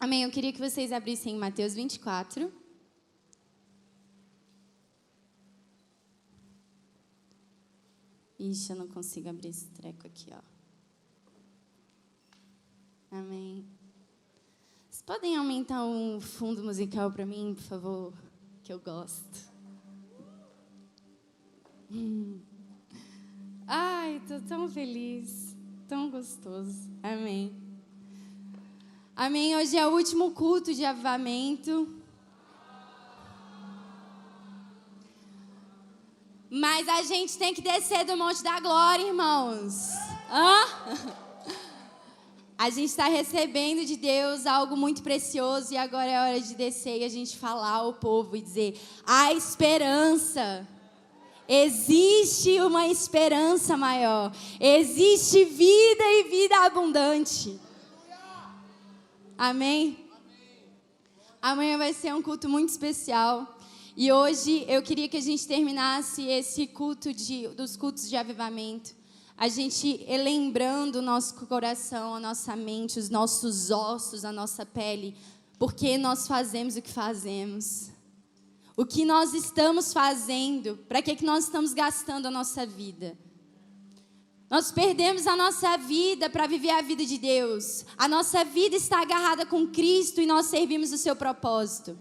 Amém. Eu queria que vocês abrissem em Mateus 24. Ixi, eu não consigo abrir esse treco aqui, ó. Amém. Vocês podem aumentar um fundo musical para mim, por favor? Que eu gosto. Ai, tô tão feliz. Tão gostoso. Amém. Amém. Hoje é o último culto de avivamento. Mas a gente tem que descer do Monte da Glória, irmãos. A gente está recebendo de Deus algo muito precioso e agora é hora de descer e a gente falar ao povo e dizer: há esperança. Existe uma esperança maior. Existe vida e vida abundante. Amém? Amanhã vai ser um culto muito especial. E hoje eu queria que a gente terminasse esse culto dos cultos de avivamento. A gente lembrando o nosso coração, a nossa mente, os nossos ossos, a nossa pele. Porque nós fazemos o que fazemos. O que nós estamos fazendo? Para que nós estamos gastando a nossa vida? Nós perdemos a nossa vida para viver a vida de Deus. A nossa vida está agarrada com Cristo e nós servimos o seu propósito.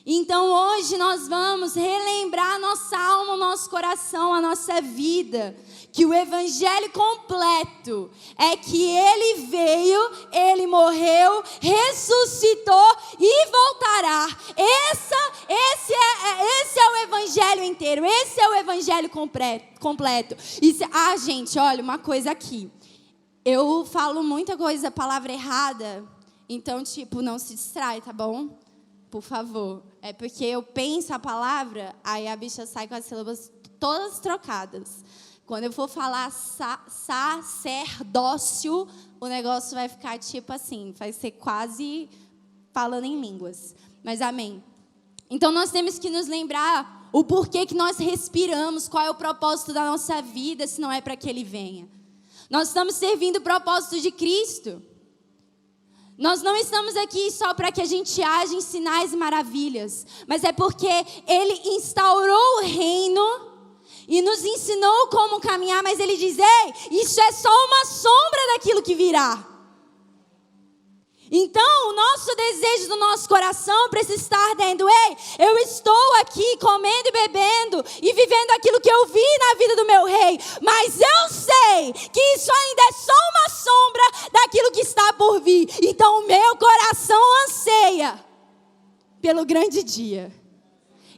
Então hoje nós vamos relembrar a nossa alma, o nosso coração, a nossa vida. Que o evangelho completo é que Ele veio, Ele morreu, ressuscitou e voltará. Esse é o evangelho inteiro, esse é o evangelho completo. Gente, olha, uma coisa aqui. Eu falo muita coisa, palavra errada, então, não se distrai, tá bom? Por favor. É porque eu penso a palavra, aí a bicha sai com as sílabas todas trocadas. Quando eu for falar sacerdócio, o negócio vai ficar assim, vai ser quase falando em línguas. Mas amém. Então nós temos que nos lembrar o porquê que nós respiramos, qual é o propósito da nossa vida, se não é para que Ele venha. Nós estamos servindo o propósito de Cristo. Nós não estamos aqui só para que a gente age em sinais e maravilhas, mas é porque Ele instaurou o reino e nos ensinou como caminhar, mas Ele diz: ei, isso é só uma sombra daquilo que virá. Então, o nosso desejo do nosso coração precisa estar dentro: ei, eu estou aqui comendo e bebendo e vivendo aquilo que eu vi na vida do meu rei, mas eu sei que isso ainda é só uma sombra daquilo que está por vir. Então, o meu coração anseia pelo grande dia.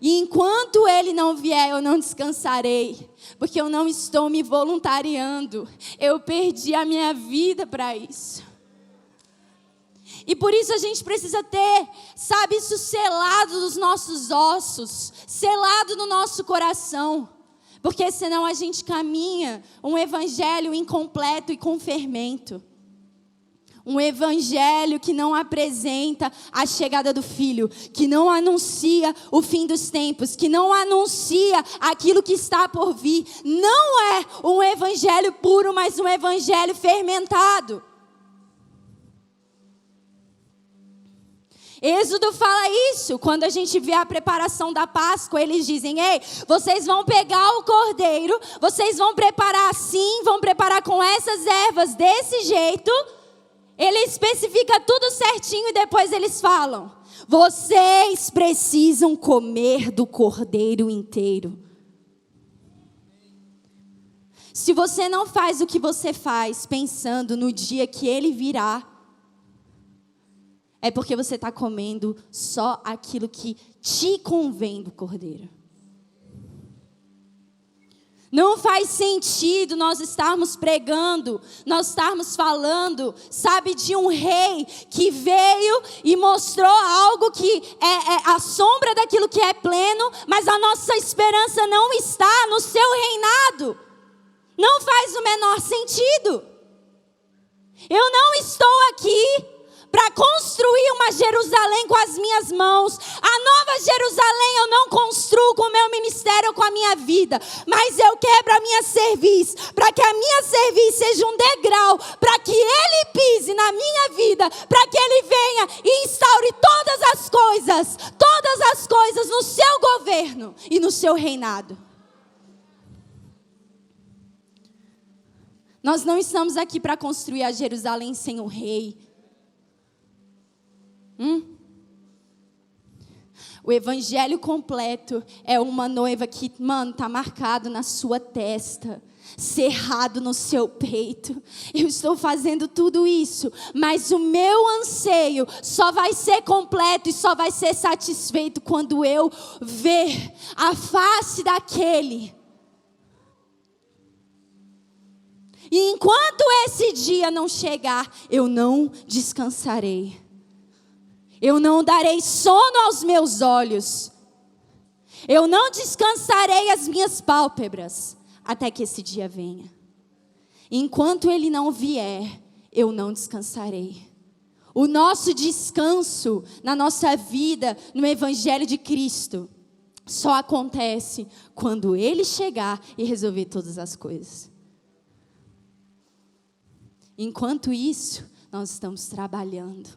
E enquanto Ele não vier, eu não descansarei, porque eu não estou me voluntariando. Eu perdi a minha vida para isso. E por isso a gente precisa ter, isso selado nos nossos ossos, selado no nosso coração. Porque senão a gente caminha um evangelho incompleto e com fermento. Um evangelho que não apresenta a chegada do Filho, que não anuncia o fim dos tempos, que não anuncia aquilo que está por vir. Não é um evangelho puro, mas um evangelho fermentado. Êxodo fala isso, quando a gente vê a preparação da Páscoa, eles dizem: ei, vocês vão pegar o cordeiro, vocês vão preparar assim, vão preparar com essas ervas desse jeito. Ele especifica tudo certinho e depois eles falam: vocês precisam comer do cordeiro inteiro. Se você não faz o que você faz pensando no dia que ele virá, é porque você está comendo só aquilo que te convém do cordeiro. Não faz sentido nós estarmos pregando, nós estarmos falando, de um rei que veio e mostrou algo que é a sombra daquilo que é pleno, mas a nossa esperança não está no seu reinado. Não faz o menor sentido. Eu não estou aqui para construir uma Jerusalém com as minhas mãos. A nova Jerusalém eu não construo com o meu ministério ou com a minha vida, mas eu quebro a minha cerviz, para que a minha cerviz seja um degrau, para que Ele pise na minha vida, para que Ele venha e instaure todas as coisas no seu governo e no seu reinado. Nós não estamos aqui para construir a Jerusalém sem o rei. O evangelho completo é uma noiva que, está marcado na sua testa, cerrado no seu peito. Eu estou fazendo tudo isso, mas o meu anseio só vai ser completo e só vai ser satisfeito quando eu ver a face daquele. E enquanto esse dia não chegar, eu não descansarei. Eu não darei sono aos meus olhos. Eu não descansarei as minhas pálpebras até que esse dia venha. Enquanto ele não vier, eu não descansarei. O nosso descanso na nossa vida, no Evangelho de Cristo, só acontece quando ele chegar e resolver todas as coisas. Enquanto isso, nós estamos trabalhando,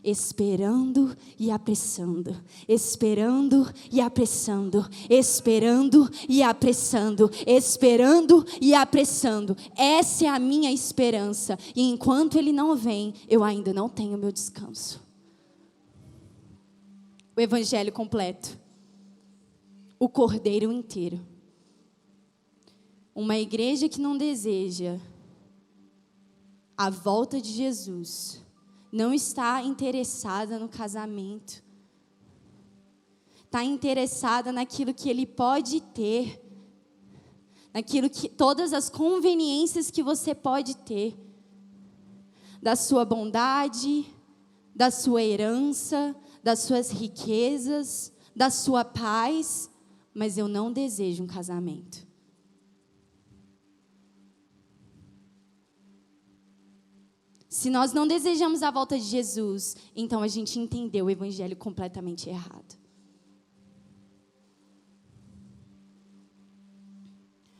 esperando e apressando, esperando e apressando, esperando e apressando, esperando e apressando. Essa é a minha esperança. E enquanto ele não vem, eu ainda não tenho meu descanso. O evangelho completo. O cordeiro inteiro. Uma igreja que não deseja a volta de Jesus, não está interessada no casamento, está interessada naquilo que ele pode ter, naquilo que, todas as conveniências que você pode ter, da sua bondade, da sua herança, das suas riquezas, da sua paz, mas eu não desejo um casamento. Se nós não desejamos a volta de Jesus, então a gente entendeu o evangelho completamente errado.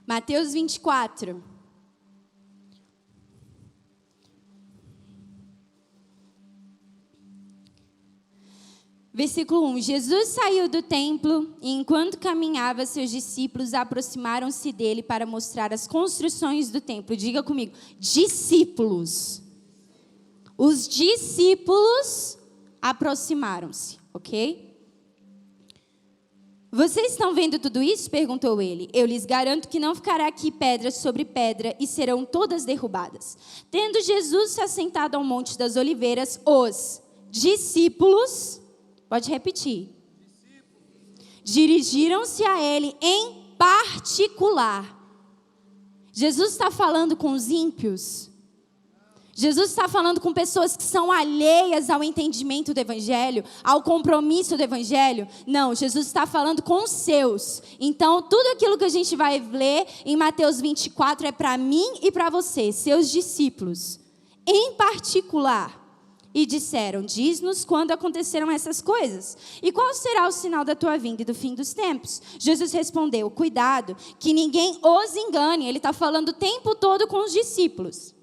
Mateus 24. Versículo 1. Jesus saiu do templo e, enquanto caminhava, seus discípulos aproximaram-se dele para mostrar as construções do templo. Diga comigo, discípulos. Os discípulos aproximaram-se, ok? Vocês estão vendo tudo isso? Perguntou ele. Eu lhes garanto que não ficará aqui pedra sobre pedra e serão todas derrubadas. Tendo Jesus se assentado ao Monte das Oliveiras, os discípulos, pode repetir, dirigiram-se a ele em particular. Jesus está falando com os ímpios. Jesus está falando com pessoas que são alheias ao entendimento do Evangelho, ao compromisso do Evangelho. Não, Jesus está falando com os seus. Então, tudo aquilo que a gente vai ler em Mateus 24 é para mim e para você, seus discípulos, em particular. E disseram, diz-nos quando aconteceram essas coisas. E qual será o sinal da tua vinda e do fim dos tempos? Jesus respondeu, cuidado, que ninguém os engane. Ele está falando o tempo todo com os discípulos.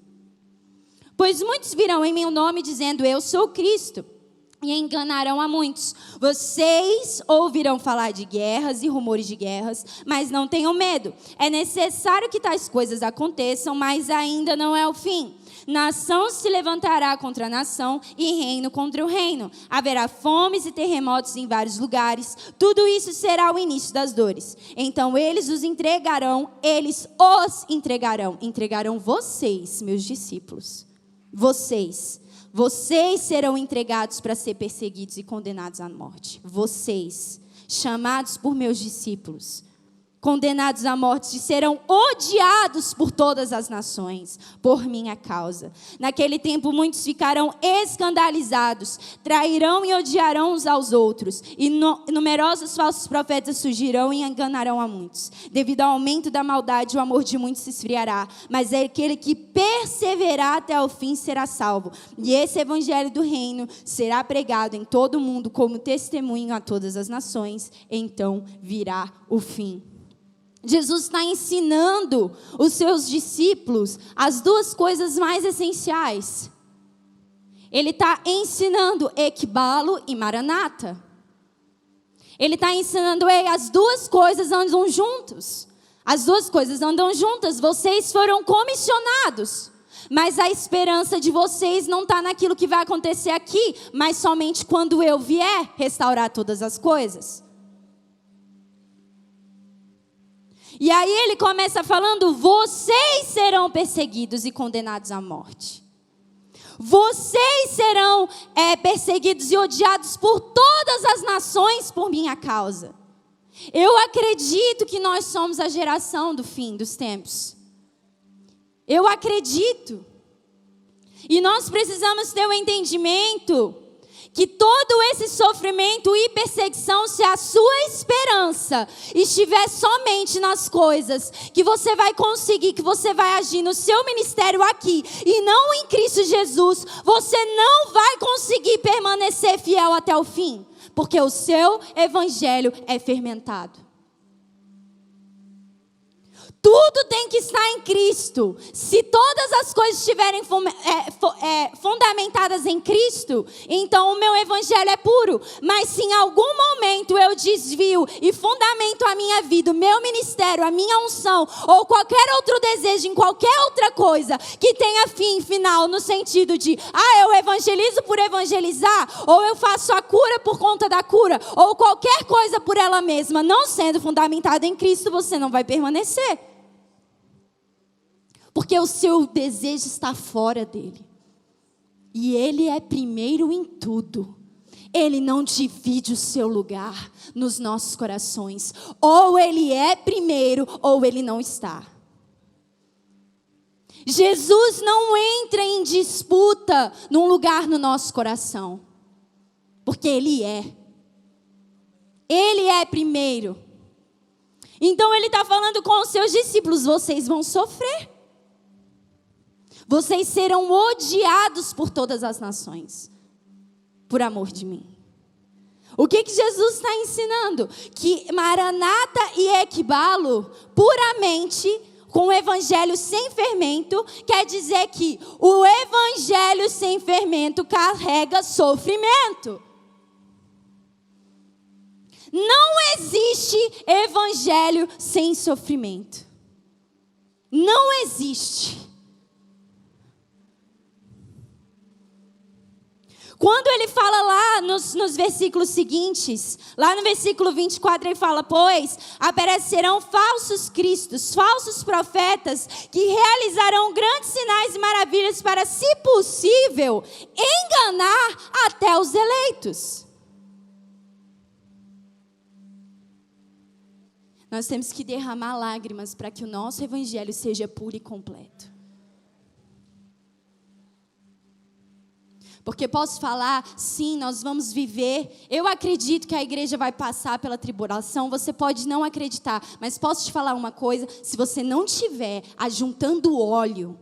Pois muitos virão em meu nome dizendo, eu sou Cristo, e enganarão a muitos. Vocês ouvirão falar de guerras e rumores de guerras, mas não tenham medo. É necessário que tais coisas aconteçam, mas ainda não é o fim. Nação se levantará contra nação e reino contra o reino. Haverá fomes e terremotos em vários lugares. Tudo isso será o início das dores. Então eles os entregarão. Entregarão vocês, meus discípulos. Vocês serão entregados para ser perseguidos e condenados à morte. Vocês, chamados por meus discípulos. condenados à morte, serão odiados por todas as nações, por minha causa. Naquele tempo muitos ficarão escandalizados, trairão e odiarão uns aos outros, e numerosos falsos profetas surgirão e enganarão a muitos. Devido ao aumento da maldade, o amor de muitos se esfriará, mas aquele que perseverar até o fim será salvo. E esse evangelho do reino será pregado em todo o mundo como testemunho a todas as nações, então virá o fim. Jesus está ensinando os seus discípulos as duas coisas mais essenciais. Ele está ensinando Equibalo e Maranata. Ele está ensinando, as duas coisas andam juntos. As duas coisas andam juntas. Vocês foram comissionados. Mas a esperança de vocês não está naquilo que vai acontecer aqui, mas somente quando eu vier restaurar todas as coisas. E aí ele começa falando, vocês serão perseguidos e condenados à morte. Vocês serão perseguidos e odiados por todas as nações por minha causa. Eu acredito que nós somos a geração do fim dos tempos. Eu acredito. E nós precisamos ter um entendimento que todo esse sofrimento e perseguição, se a sua esperança estiver somente nas coisas que você vai conseguir, que você vai agir no seu ministério aqui e não em Cristo Jesus, você não vai conseguir permanecer fiel até o fim, porque o seu evangelho é fermentado. Tudo tem que estar em Cristo. Se todas as coisas estiverem fundamentadas em Cristo, então o meu evangelho é puro. Mas se em algum momento eu desvio e fundamento a minha vida, o meu ministério, a minha unção, ou qualquer outro desejo em qualquer outra coisa que tenha fim final, no sentido de, eu evangelizo por evangelizar, ou eu faço a cura por conta da cura, ou qualquer coisa por ela mesma, não sendo fundamentada em Cristo, você não vai permanecer. Porque o seu desejo está fora dele. E ele é primeiro em tudo. Ele não divide o seu lugar nos nossos corações. Ou ele é primeiro, ou ele não está. Jesus não entra em disputa num lugar no nosso coração. Porque ele é. Ele é primeiro. Então ele está falando com os seus discípulos, vocês vão sofrer. Vocês serão odiados por todas as nações, por amor de mim. O que Jesus está ensinando? Que Maranata e Equibalo, puramente, com o evangelho sem fermento, quer dizer que o evangelho sem fermento carrega sofrimento. Não existe evangelho sem sofrimento. Não existe. Quando ele fala lá nos versículos seguintes, lá no versículo 24, ele fala, pois aparecerão falsos cristos, falsos profetas, que realizarão grandes sinais e maravilhas para, se possível, enganar até os eleitos. Nós temos que derramar lágrimas para que o nosso evangelho seja puro e completo. Porque posso falar, sim, nós vamos viver. Eu acredito que a igreja vai passar pela tribulação. Você pode não acreditar, mas posso te falar uma coisa: se você não estiver ajuntando óleo,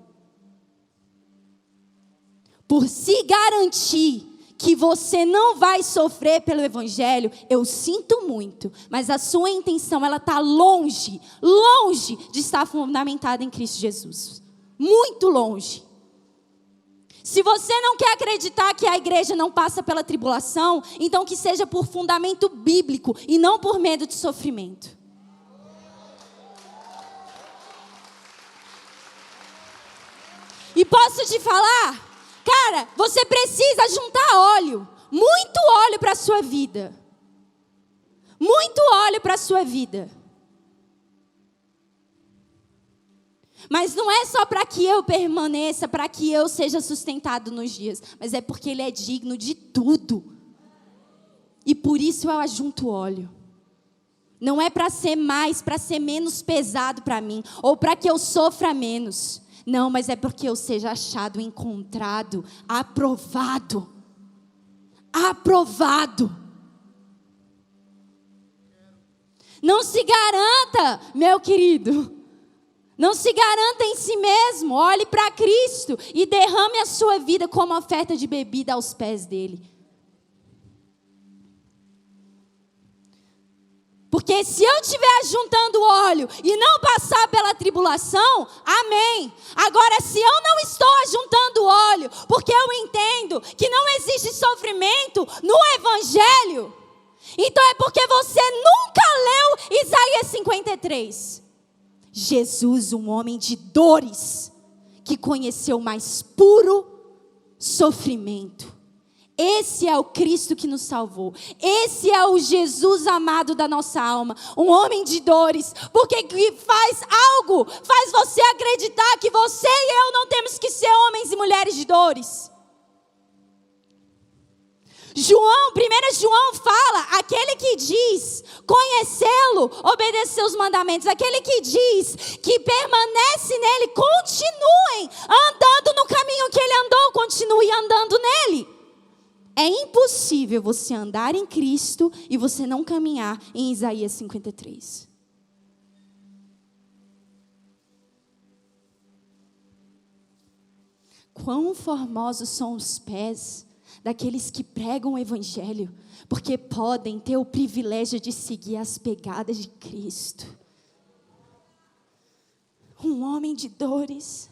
por se garantir que você não vai sofrer pelo evangelho, eu sinto muito, mas a sua intenção, ela está longe de estar fundamentada em Cristo Jesus. Muito longe. Se você não quer acreditar que a igreja não passa pela tribulação, então que seja por fundamento bíblico e não por medo de sofrimento. E posso te falar, cara, você precisa juntar óleo, muito óleo para a sua vida. Muito óleo para a sua vida. Mas não é só para que eu permaneça, para que eu seja sustentado nos dias, mas é porque Ele é digno de tudo. E por isso eu ajunto óleo. Não é para ser mais, para ser menos pesado para mim, ou para que eu sofra menos. Não, mas é porque eu seja achado, encontrado, aprovado. Aprovado. Não se garanta, meu querido. Não se garanta em si mesmo. Olhe para Cristo e derrame a sua vida como oferta de bebida aos pés dele. Porque se eu estiver juntando óleo e não passar pela tribulação, amém. Agora, se eu não estou juntando óleo, porque eu entendo que não existe sofrimento no Evangelho, então é porque você nunca leu Isaías 53. Jesus, um homem de dores, que conheceu o mais puro sofrimento. Esse é o Cristo que nos salvou. Esse é o Jesus amado da nossa alma. Um homem de dores. Porque que faz algo, faz você acreditar que você e eu não temos que ser homens e mulheres de dores. João, 1 João fala, aquele que diz conhecê-lo, obedecer os mandamentos, aquele que diz que permanece nele, continuem andando no caminho que ele andou, continue andando nele. É impossível você andar em Cristo e você não caminhar em Isaías 53. Quão formosos são os pés daqueles que pregam o Evangelho, porque podem ter o privilégio de seguir as pegadas de Cristo. Um homem de dores.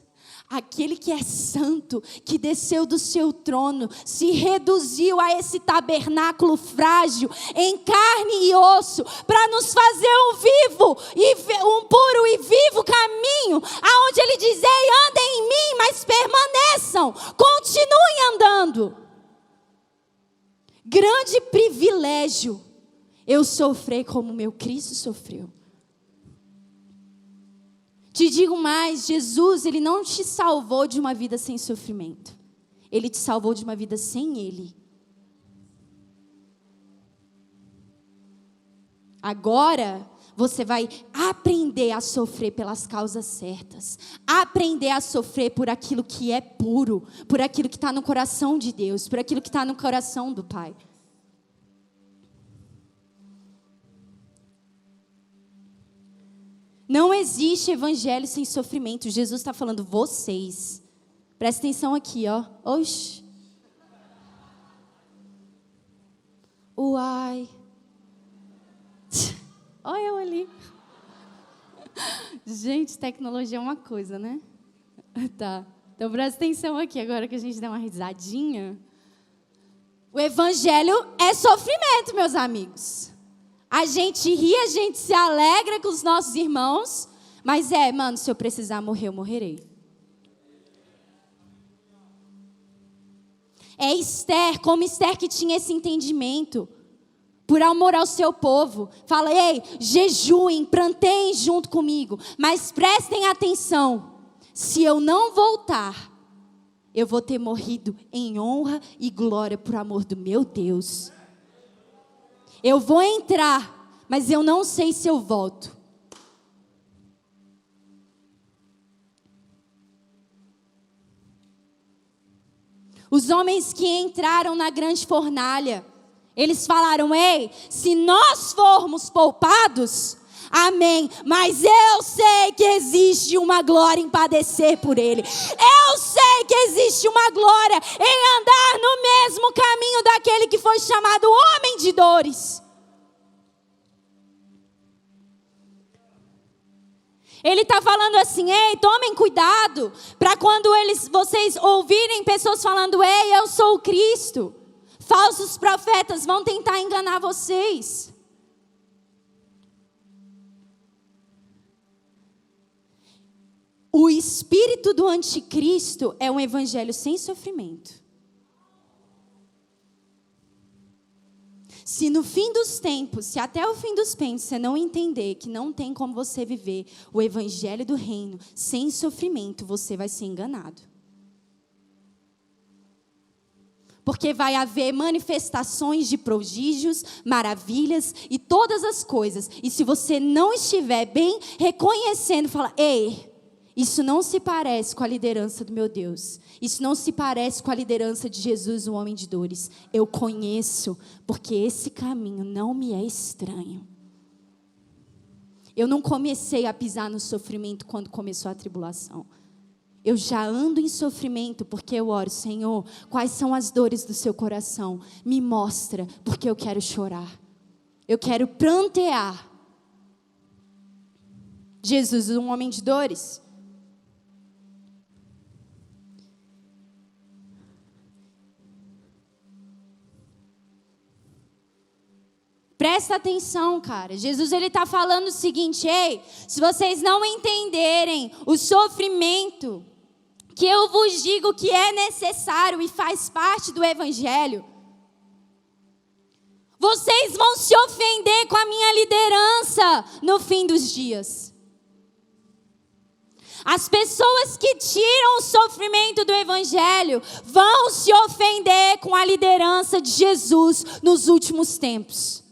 Aquele que é santo, que desceu do seu trono, se reduziu a esse tabernáculo frágil, em carne e osso, para nos fazer um puro e vivo caminho, aonde ele diz: ei, andem em mim, mas permaneçam, continuem andando. Grande privilégio eu sofrer como meu Cristo sofreu. Te digo mais, Jesus, Ele não te salvou de uma vida sem sofrimento. Ele te salvou de uma vida sem Ele. Agora, você vai aprender a sofrer pelas causas certas. Aprender a sofrer por aquilo que é puro. Por aquilo que está no coração de Deus. Por aquilo que está no coração do Pai. Não existe evangelho sem sofrimento. Jesus está falando, vocês. Presta atenção aqui, ó. Oxi. Uai. Olha eu ali. Gente, tecnologia é uma coisa, né? Tá. Então presta atenção aqui, agora que a gente dá uma risadinha. O evangelho é sofrimento, meus amigos. A gente ri, a gente se alegra com os nossos irmãos, mas mano, se eu precisar morrer, eu morrerei. É Esther, como Esther que tinha esse entendimento, por amor ao seu povo, fala, ei, jejuem, planteiem junto comigo, mas prestem atenção, se eu não voltar, eu vou ter morrido em honra e glória por amor do meu Deus. Eu vou entrar, mas eu não sei se eu volto. Os homens que entraram na grande fornalha, eles falaram, ei, se nós formos poupados, amém, mas eu sei que existe uma glória em padecer por ele. Eu sei que existe uma glória em andar no mesmo caminho daquele que foi chamado homem de dores. Ele está falando assim, ei, tomem cuidado, para quando vocês ouvirem pessoas falando, ei, eu sou o Cristo. Falsos profetas vão tentar enganar vocês. O espírito do anticristo é um evangelho sem sofrimento. Se no fim dos tempos, se até o fim dos tempos você não entender que não tem como você viver o evangelho do reino sem sofrimento, você vai ser enganado. porque vai haver manifestações de prodígios, maravilhas e todas as coisas. E se você não estiver bem reconhecendo, fala: ei, isso não se parece com a liderança do meu Deus. Isso não se parece com a liderança de Jesus, o homem de dores. Eu conheço, porque esse caminho não me é estranho. Eu não comecei a pisar no sofrimento quando começou a tribulação. Eu já ando em sofrimento porque eu oro: Senhor, quais são as dores do seu coração? Me mostra, porque eu quero chorar. Eu quero prantear. Jesus, um homem de dores. Presta atenção, cara. Jesus, ele está falando o seguinte: ei, se vocês não entenderem o sofrimento que eu vos digo que é necessário e faz parte do evangelho, vocês vão se ofender com a minha liderança no fim dos dias. As pessoas que tiram o sofrimento do evangelho vão se ofender com a liderança de Jesus nos últimos tempos.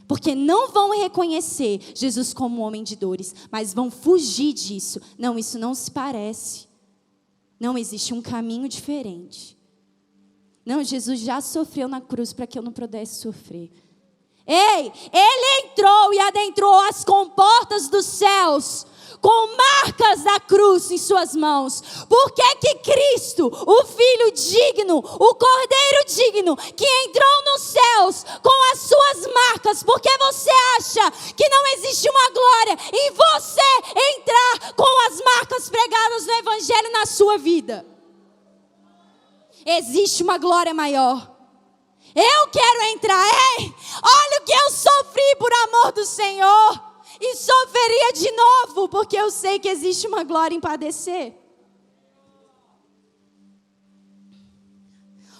Porque não vão reconhecer Jesus como um homem de dores, mas vão fugir disso. Não, isso não se parece. Não, existe um caminho diferente. Não, Jesus já sofreu na cruz para que eu não pudesse sofrer. Ei, ele entrou e adentrou as comportas dos céus com marcas da cruz em suas mãos. Por que que Cristo, o Filho digno, o Cordeiro digno, que entrou nos céus com as suas marcas, porque você acha que não existe uma glória em você entrar com as marcas pregadas no Evangelho na sua vida? Existe uma glória maior. Eu quero entrar. Ei, olha o que eu sofri por amor do Senhor. E sofreria de novo, porque eu sei que existe uma glória em padecer.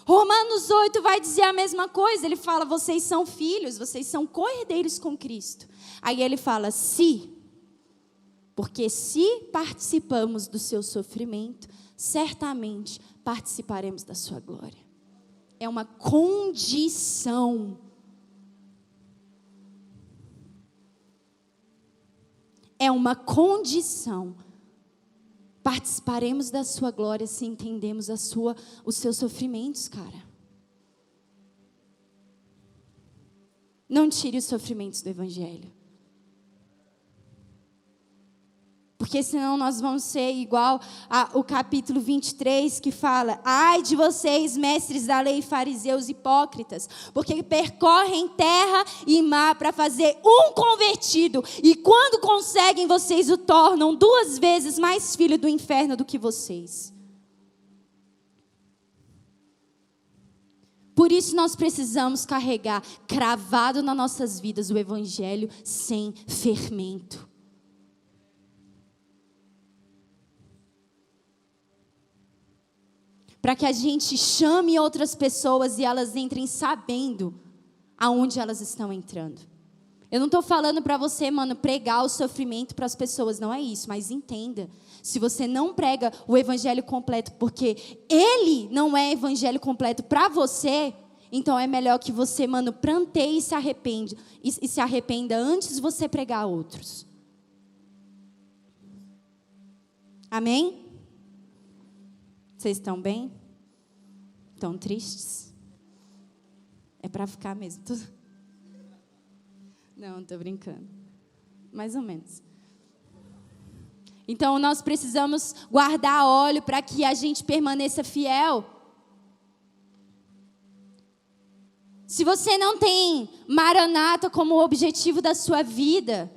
Romanos 8 vai dizer a mesma coisa. Ele fala: vocês são filhos, vocês são co-herdeiros com Cristo. Aí ele fala: porque se participamos do seu sofrimento, certamente participaremos da sua glória. É uma condição. É uma condição. Participaremos da sua glória se entendemos os seus sofrimentos, cara. Não tire os sofrimentos do evangelho. Porque senão nós vamos ser igual o capítulo 23 que fala: ai de vocês, mestres da lei, fariseus hipócritas, porque percorrem terra e mar para fazer um convertido, e quando conseguem, vocês o tornam 2 vezes mais filho do inferno do que vocês. Por isso nós precisamos carregar cravado nas nossas vidas o evangelho sem fermento. Para que a gente chame outras pessoas e elas entrem sabendo aonde elas estão entrando. Eu não estou falando para você, mano, pregar o sofrimento para as pessoas, não é isso. Mas entenda, se você não prega o evangelho completo porque ele não é evangelho completo para você, então é melhor que você, mano, pranteie e se arrependa antes de você pregar a outros. Amém? Vocês estão bem? Estão tristes? É para ficar mesmo. Não, estou brincando. Mais ou menos. Então, nós precisamos guardar óleo para que a gente permaneça fiel. Se você não tem Maranata como objetivo da sua vida,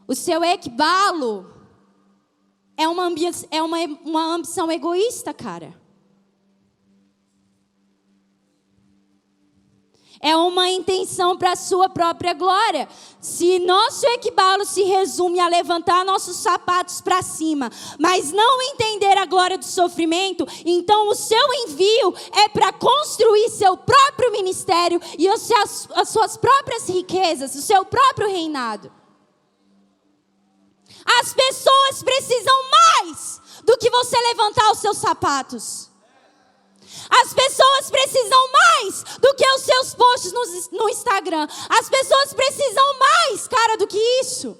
o seu ekbalo é uma ambição egoísta, cara. É uma intenção para a sua própria glória. Se nosso ekbalo se resume a levantar nossos sapatos para cima, mas não entender a glória do sofrimento, então o seu envio é para construir seu próprio ministério e as suas próprias riquezas, o seu próprio reinado. As pessoas precisam mais do que você levantar os seus sapatos. As pessoas precisam mais do que os seus posts no Instagram. As pessoas precisam mais, cara, do que isso.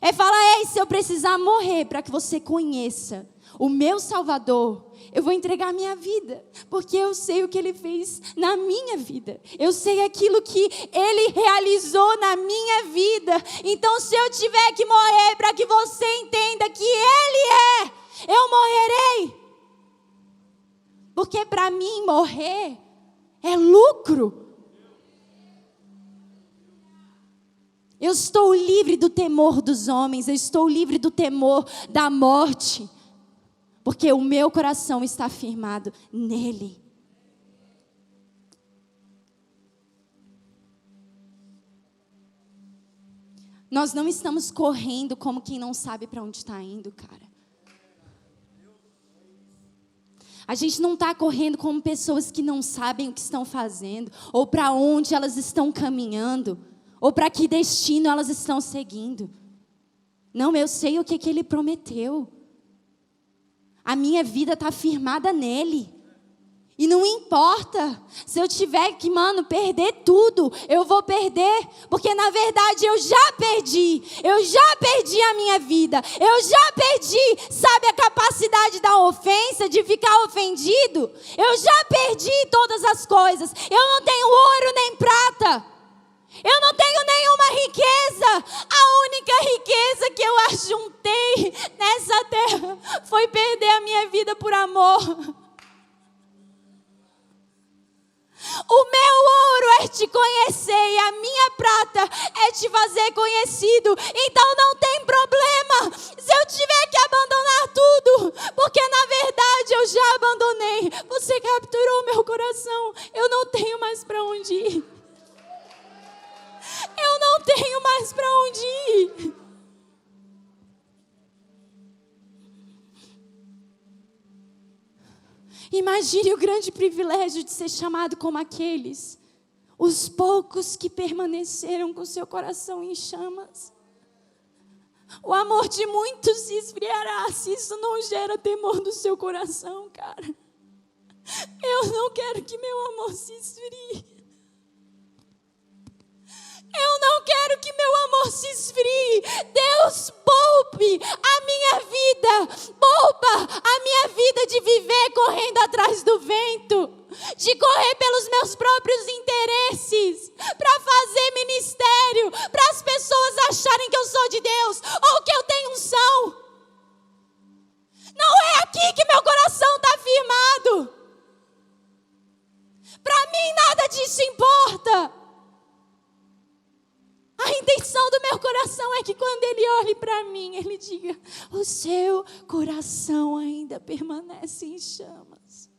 É falar, ei, se eu precisar morrer para que você conheça o meu Salvador, eu vou entregar a minha vida, porque eu sei o que Ele fez na minha vida. Eu sei aquilo que Ele realizou na minha vida. Então, se eu tiver que morrer para que você entenda que Ele é, eu morrerei. Porque para mim morrer é lucro. Eu estou livre do temor dos homens, eu estou livre do temor da morte. Porque o meu coração está firmado nele. Nós não estamos correndo como quem não sabe para onde está indo, cara. A gente não está correndo como pessoas que não sabem o que estão fazendo, ou para onde elas estão caminhando, ou para que destino elas estão seguindo. Não, eu sei o que Ele prometeu. A minha vida está firmada nele. E não importa se eu tiver que, perder tudo, eu vou perder. Porque na verdade eu já perdi. Eu já perdi a minha vida. Eu já perdi, sabe, a capacidade da ofensa, de ficar ofendido. Eu já perdi todas as coisas. Eu não tenho ouro nem prata. Eu não tenho nenhuma riqueza. A única riqueza que eu ajuntei nessa terra foi perder a minha vida por amor. O meu ouro é te conhecer e a minha prata é te fazer conhecido. Então não tem problema se eu tiver que abandonar tudo, porque na verdade eu já abandonei. Você capturou meu coração. Eu não tenho mais para onde ir. Eu não tenho mais para onde ir. Imagine o grande privilégio de ser chamado como aqueles, os poucos que permaneceram com seu coração em chamas. O amor de muitos se esfriará se isso não gera temor no seu coração, cara. Eu não quero que meu amor se esfrie. Eu não quero que meu amor se esfrie. Deus, poupe a minha vida. Poupa a minha vida de viver correndo atrás do vento. De correr pelos meus próprios interesses. Para fazer ministério. Para as pessoas acharem que eu sou de Deus. Ou que eu tenho unção. Não é aqui que meu coração está firmado. Para mim nada disso importa. A intenção do meu coração é que quando Ele olhe para mim, Ele diga, o seu coração ainda permanece em chamas.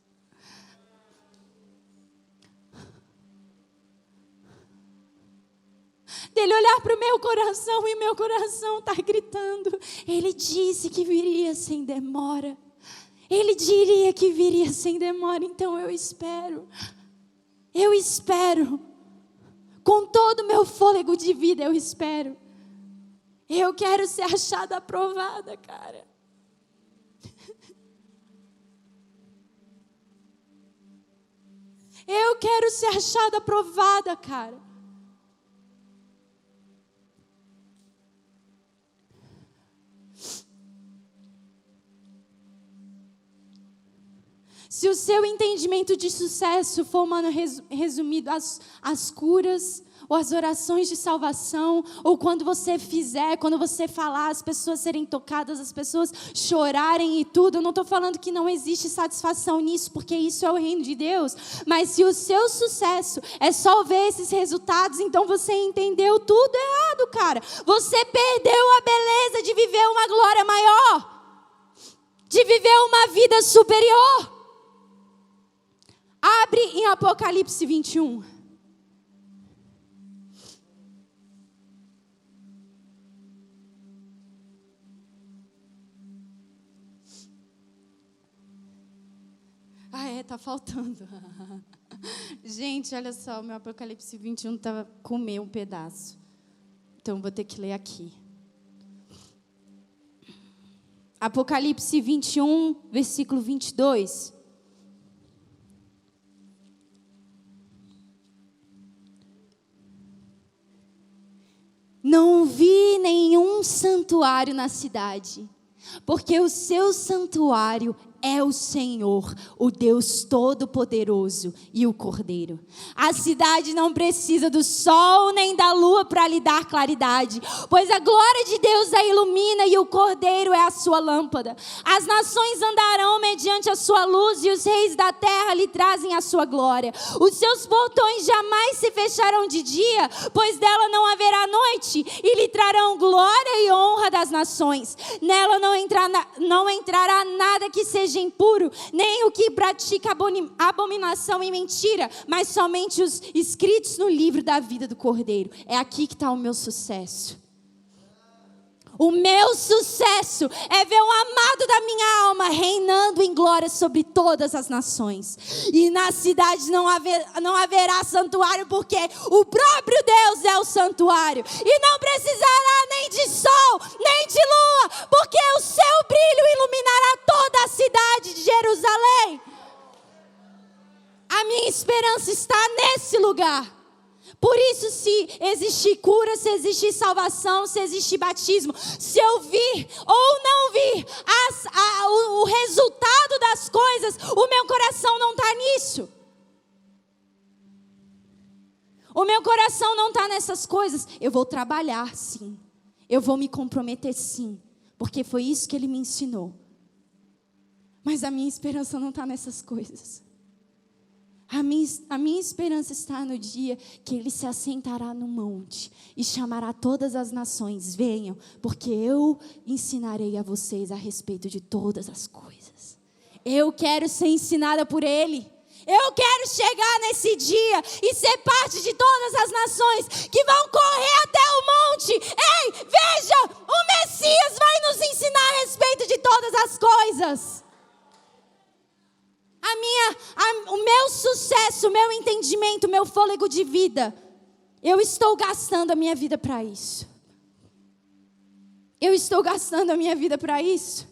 Dele olhar para o meu coração e meu coração está gritando. Ele disse que viria sem demora. Ele diria que viria sem demora, então eu espero. Eu espero. Com todo o meu fôlego de vida, eu espero. Eu quero ser achada aprovada, cara. Eu quero ser achada aprovada, cara. Se o seu entendimento de sucesso for, resumido às curas, ou às orações de salvação, ou quando você falar, as pessoas serem tocadas, as pessoas chorarem e tudo, eu não estou falando que não existe satisfação nisso, porque isso é o reino de Deus, mas se o seu sucesso é só ver esses resultados, então você entendeu tudo errado, cara. Você perdeu a beleza de viver uma glória maior, de viver uma vida superior. Abre em Apocalipse 21. Tá faltando. Gente, olha só, o meu Apocalipse 21 estava comer um pedaço. Então, vou ter que ler aqui. Apocalipse 21, versículo 22. Não vi nenhum santuário na cidade, porque o seu santuário é o Senhor, o Deus Todo-Poderoso e o Cordeiro. A cidade não precisa do sol nem da lua para lhe dar claridade, pois a glória de Deus a ilumina e o Cordeiro é a sua lâmpada. As nações andarão mediante a sua luz e os reis da terra lhe trazem a sua glória. Os seus portões jamais se fecharão de dia, pois dela não haverá noite, e lhe trarão glória e honra das nações. Nela não entrará nada que seja impuro, nem o que pratica abominação e mentira, mas somente os escritos no livro da vida do Cordeiro. É aqui que está o meu sucesso. O meu sucesso é ver o amado da minha alma reinando em glória sobre todas as nações. E na cidade não haverá santuário, porque o próprio Deus é o santuário. E não precisará nem de sol, nem de lua, porque o seu brilho iluminará toda a cidade de Jerusalém. A minha esperança está nesse lugar. Por isso, se existir cura, se existir salvação, se existir batismo, se eu vir ou não vir o resultado das coisas, o meu coração não está nisso. O meu coração não está nessas coisas. Eu vou trabalhar, sim. Eu vou me comprometer, sim. Porque foi isso que Ele me ensinou. Mas a minha esperança não está nessas coisas. A minha esperança está no dia que Ele se assentará no monte e chamará todas as nações. Venham, porque eu ensinarei a vocês a respeito de todas as coisas. Eu quero ser ensinada por Ele. Eu quero chegar nesse dia e ser parte de todas as nações que vão correr até o monte. Ei, veja, o Messias vai nos ensinar a respeito de todas as coisas. O meu sucesso, o meu entendimento, o meu fôlego de vida, eu estou gastando a minha vida para isso. Eu estou gastando a minha vida para isso.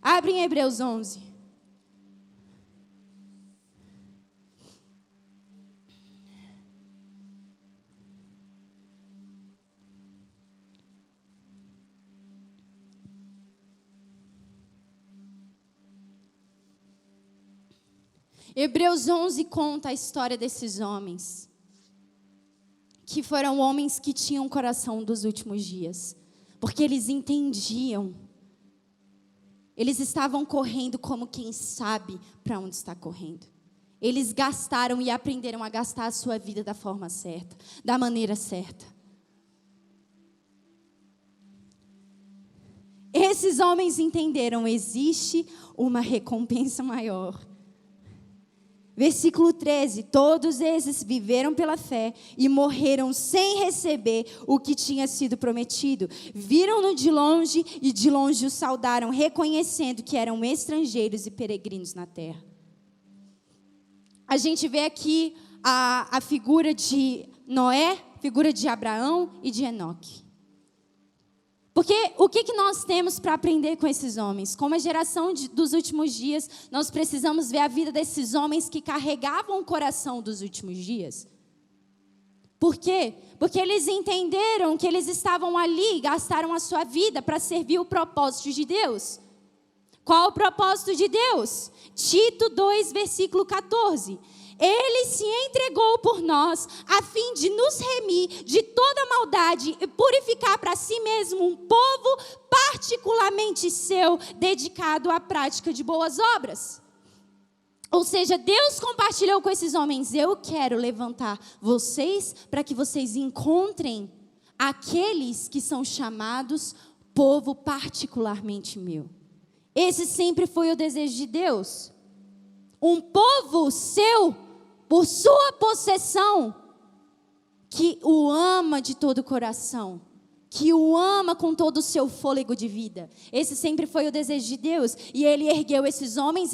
Abre em Hebreus 11. Hebreus 11 conta a história desses homens, que foram homens que tinham o coração dos últimos dias, porque eles entendiam, eles estavam correndo como quem sabe para onde está correndo. Eles gastaram e aprenderam a gastar a sua vida da forma certa, da maneira certa. Esses homens entenderam, existe uma recompensa maior. Versículo 13, todos esses viveram pela fé e morreram sem receber o que tinha sido prometido. Viram-no de longe e de longe o saudaram, reconhecendo que eram estrangeiros e peregrinos na terra. A gente vê aqui a figura de Noé, figura de Abraão e de Enoque. Porque o que nós temos para aprender com esses homens? Como a geração dos últimos dias, nós precisamos ver a vida desses homens que carregavam o coração dos últimos dias. Por quê? Porque eles entenderam que eles estavam ali, gastaram a sua vida para servir o propósito de Deus. Qual o propósito de Deus? Tito 2, versículo 14. Ele se entregou por nós, a fim de nos remir de toda maldade e purificar para si mesmo um povo particularmente seu, dedicado à prática de boas obras. Ou seja, Deus compartilhou com esses homens, eu quero levantar vocês para que vocês encontrem aqueles que são chamados povo particularmente meu. Esse sempre foi o desejo de Deus. Um povo seu, por sua possessão, que o ama de todo o coração. que o ama com todo o seu fôlego de vida. Esse sempre foi o desejo de Deus. E Ele ergueu esses homens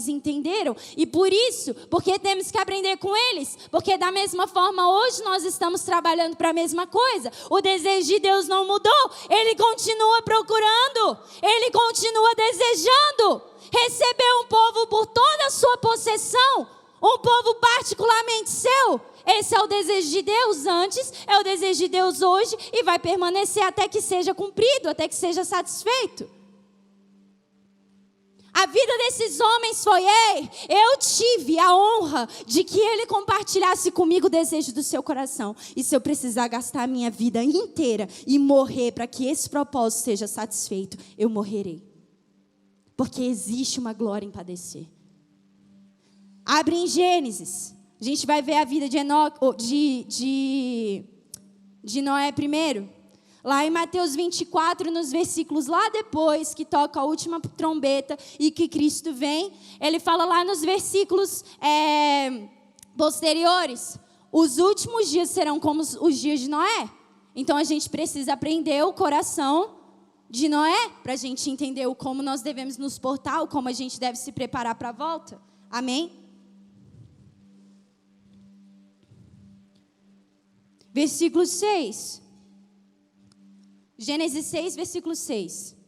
entenderam. E por isso, porque temos que aprender com eles, porque da mesma forma hoje nós estamos trabalhando para a mesma coisa. O desejo de Deus não mudou. Ele continua procurando. Ele continua desejando receber um povo por toda a sua possessão. Um povo particularmente seu. Esse é o desejo de Deus antes, é o desejo de Deus hoje e vai permanecer até que seja cumprido, até que seja satisfeito. A vida desses homens foi, eu tive a honra de que ele compartilhasse comigo o desejo do seu coração. E se eu precisar gastar a minha vida inteira e morrer para que esse propósito seja satisfeito, eu morrerei. Porque existe uma glória em padecer. Abre em Gênesis. A gente vai ver a vida de Noé primeiro. Lá em Mateus 24, nos versículos lá depois, que toca a última trombeta e que Cristo vem. Ele fala lá nos versículos posteriores. Os últimos dias serão como os dias de Noé. Então a gente precisa aprender o coração de Noé. Para a gente entender como nós devemos nos portar, como a gente deve se preparar para a volta. Amém? Versículo 6. Gênesis 6, versículo 6.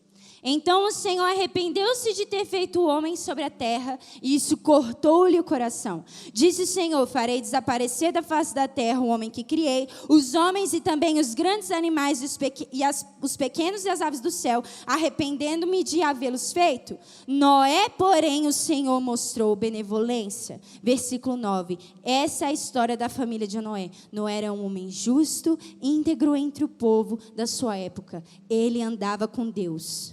Então o Senhor arrependeu-se de ter feito o homem sobre a terra, e isso cortou-lhe o coração. Disse o Senhor: farei desaparecer da face da terra o homem que criei, os homens e também os grandes animais os pequenos e as aves do céu, arrependendo-me de havê-los feito. Noé, porém, o Senhor mostrou benevolência. Versículo 9. Essa é a história da família de Noé. Noé era um homem justo, íntegro entre o povo da sua época. Ele andava com Deus.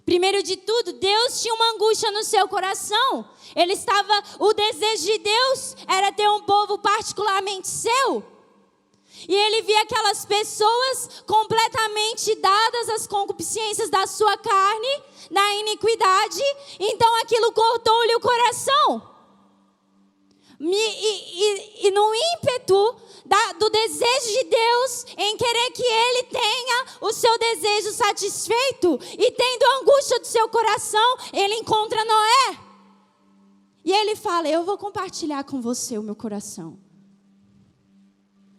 Primeiro de tudo, Deus tinha uma angústia no seu coração. O desejo de Deus era ter um povo particularmente seu. E ele via aquelas pessoas completamente dadas às concupiscências da sua carne, da iniquidade. Então aquilo cortou-lhe o coração. E no ímpeto do desejo de Deus em querer que ele tenha o seu desejo satisfeito e tendo a angústia do seu coração, ele encontra Noé. E ele fala: eu vou compartilhar com você o meu coração.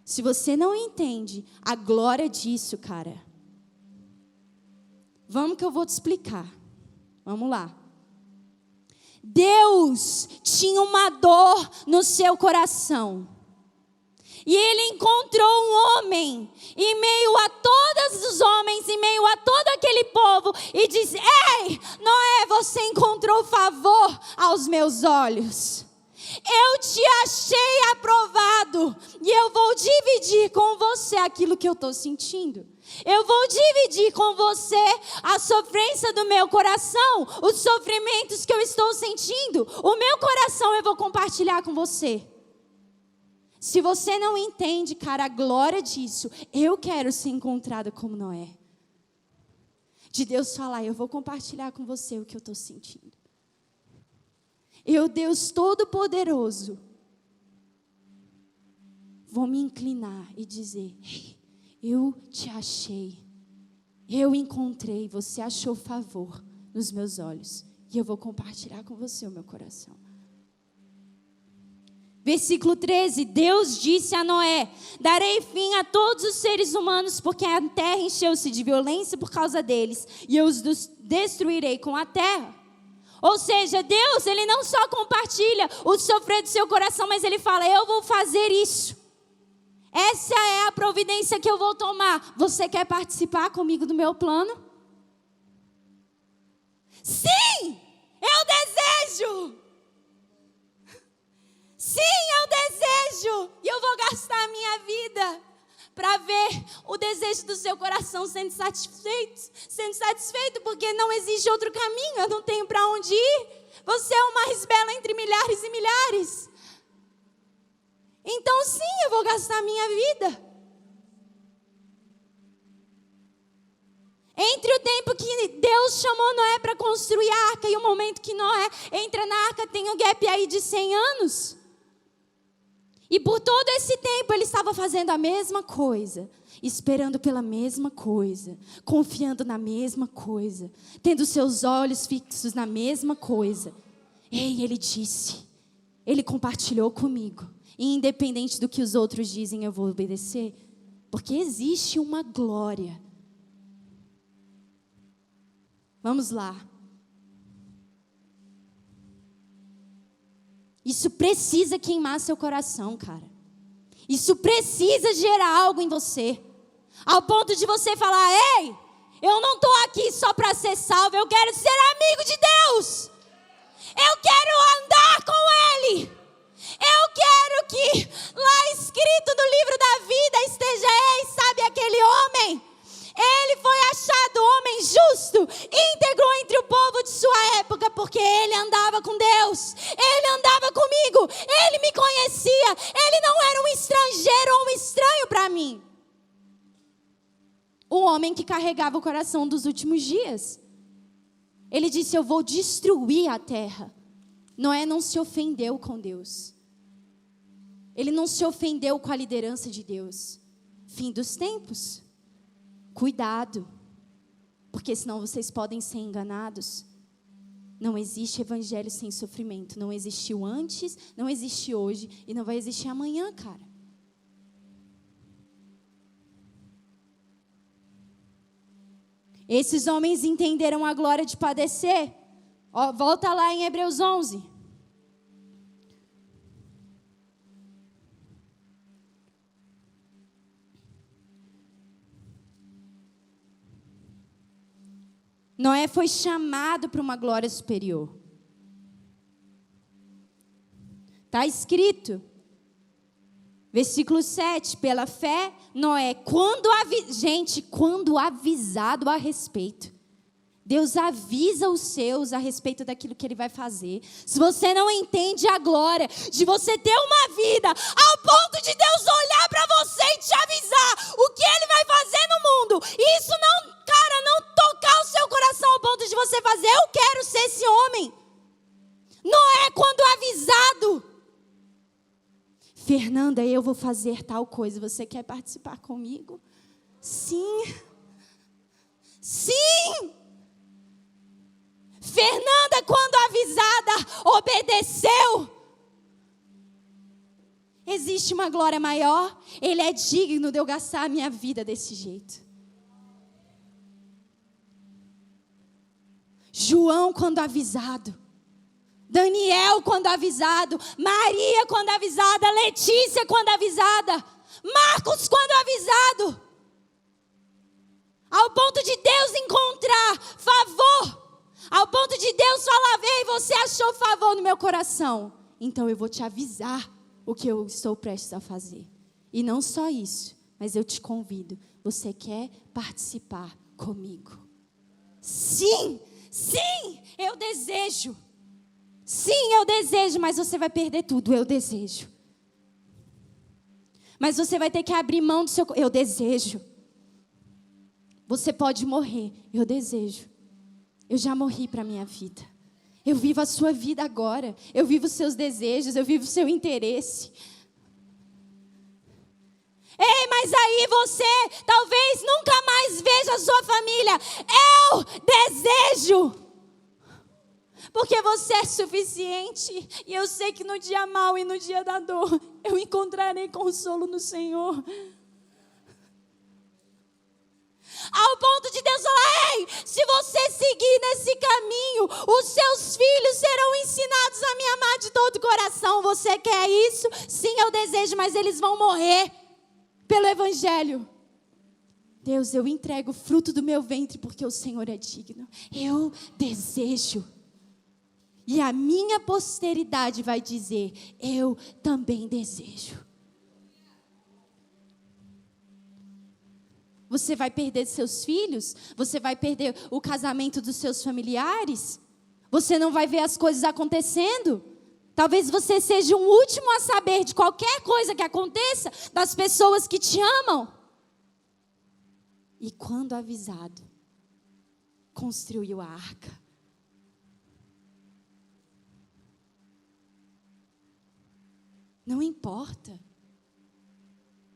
Se você não entende a glória disso, cara, vamos que eu vou te explicar. Vamos lá. Deus tinha uma dor no seu coração. E ele encontrou um homem em meio a todos os homens, em meio a todo aquele povo, e disse: ei, Noé, você encontrou favor aos meus olhos. Eu te achei aprovado e eu vou dividir com você aquilo que eu estou sentindo. Eu vou dividir com você a sofrência do meu coração, os sofrimentos que eu estou sentindo. O meu coração eu vou compartilhar com você. Se você não entende, cara, a glória disso, eu quero ser encontrada como Noé. De Deus falar: eu vou compartilhar com você o que eu estou sentindo. Eu, Deus Todo-Poderoso, vou me inclinar e dizer: eu te achei, eu encontrei, você achou favor nos meus olhos, e eu vou compartilhar com você o meu coração. Versículo 13, Deus disse a Noé: darei fim a todos os seres humanos, porque a terra encheu-se de violência por causa deles, e eu os destruirei com a terra. Ou seja, Deus, ele não só compartilha o sofrer do seu coração, mas ele fala: eu vou fazer isso. Essa é a providência que eu vou tomar. Você quer participar comigo do meu plano? Sim, eu desejo. Sim, eu desejo. E eu vou gastar a minha vida para ver o desejo do seu coração sendo satisfeito, porque não existe outro caminho, eu não tenho para onde ir. Você é o mais belo entre milhares e milhares. Então sim, eu vou gastar a minha vida. Entre o tempo que Deus chamou Noé para construir a arca e o momento que Noé entra na arca, tem um gap aí de 100 anos. E por todo esse tempo ele estava fazendo a mesma coisa, esperando pela mesma coisa, confiando na mesma coisa, tendo seus olhos fixos na mesma coisa. Ei, ele disse, ele compartilhou comigo, e independente do que os outros dizem, eu vou obedecer, porque existe uma glória. Vamos lá. Isso precisa queimar seu coração, cara. Isso precisa gerar algo em você. Ao ponto de você falar, ei, eu não estou aqui só para ser salvo, eu quero ser amigo de Deus. Eu quero andar com Ele. Eu quero que lá escrito no livro da vida esteja, ei, sabe aquele homem? Ele foi achado homem justo, íntegro entre o povo de sua época, porque ele andava com Deus, ele andava comigo, ele me conhecia, ele não era um estrangeiro ou um estranho para mim. O homem que carregava o coração dos últimos dias. Ele disse, eu vou destruir a terra. Noé não se ofendeu com Deus. Ele não se ofendeu com a liderança de Deus. Fim dos tempos. Cuidado, porque senão vocês podem ser enganados. Não existe evangelho sem sofrimento. Não existiu antes, não existe hoje e não vai existir amanhã, cara. Esses homens entenderam a glória de padecer. Ó, volta lá em Hebreus 11. Noé foi chamado para uma glória superior. Está escrito, versículo 7, pela fé, Noé, quando avisado a respeito, Deus avisa os seus a respeito daquilo que Ele vai fazer. Se você não entende a glória de você ter uma vida ao ponto de Deus olhar para você e te avisar o que Ele vai fazer no mundo, isso não, cara, não tocar o seu coração ao ponto de você fazer, eu quero ser esse homem. Noé, quando avisado, Fernanda, eu vou fazer tal coisa, você quer participar comigo? Sim. Sim. Fernanda, quando avisada, obedeceu. Existe uma glória maior? Ele é digno de eu gastar a minha vida desse jeito. João, quando avisado. Daniel, quando avisado. Maria, quando avisada. Letícia, quando avisada. Marcos, quando avisado. Ao ponto de Deus encontrar favor. Ao ponto de Deus falar, ei, você achou favor no meu coração. Então eu vou te avisar o que eu estou prestes a fazer. E não só isso, mas eu te convido. Você quer participar comigo? Sim, sim, eu desejo. Sim, eu desejo, mas você vai perder tudo, eu desejo. Mas você vai ter que abrir mão do seu... Eu desejo. Você pode morrer, eu desejo. Eu já morri para a minha vida. Eu vivo a sua vida agora. Eu vivo os seus desejos, eu vivo o seu interesse. Ei, mas aí você talvez nunca mais veja a sua família. Eu desejo. Porque você é suficiente. E eu sei que no dia mau e no dia da dor, eu encontrarei consolo no Senhor. Ao ponto de Deus falar, ei, se você seguir nesse caminho, os seus filhos serão ensinados a me amar de todo o coração. Você quer isso? Sim, eu desejo, mas eles vão morrer pelo Evangelho. Deus, eu entrego o fruto do meu ventre porque o Senhor é digno. Eu desejo. E a minha posteridade vai dizer, eu também desejo. Você vai perder seus filhos? Você vai perder o casamento dos seus familiares? Você não vai ver as coisas acontecendo? Talvez você seja o último a saber de qualquer coisa que aconteça das pessoas que te amam. E quando avisado, construiu a arca. Não importa.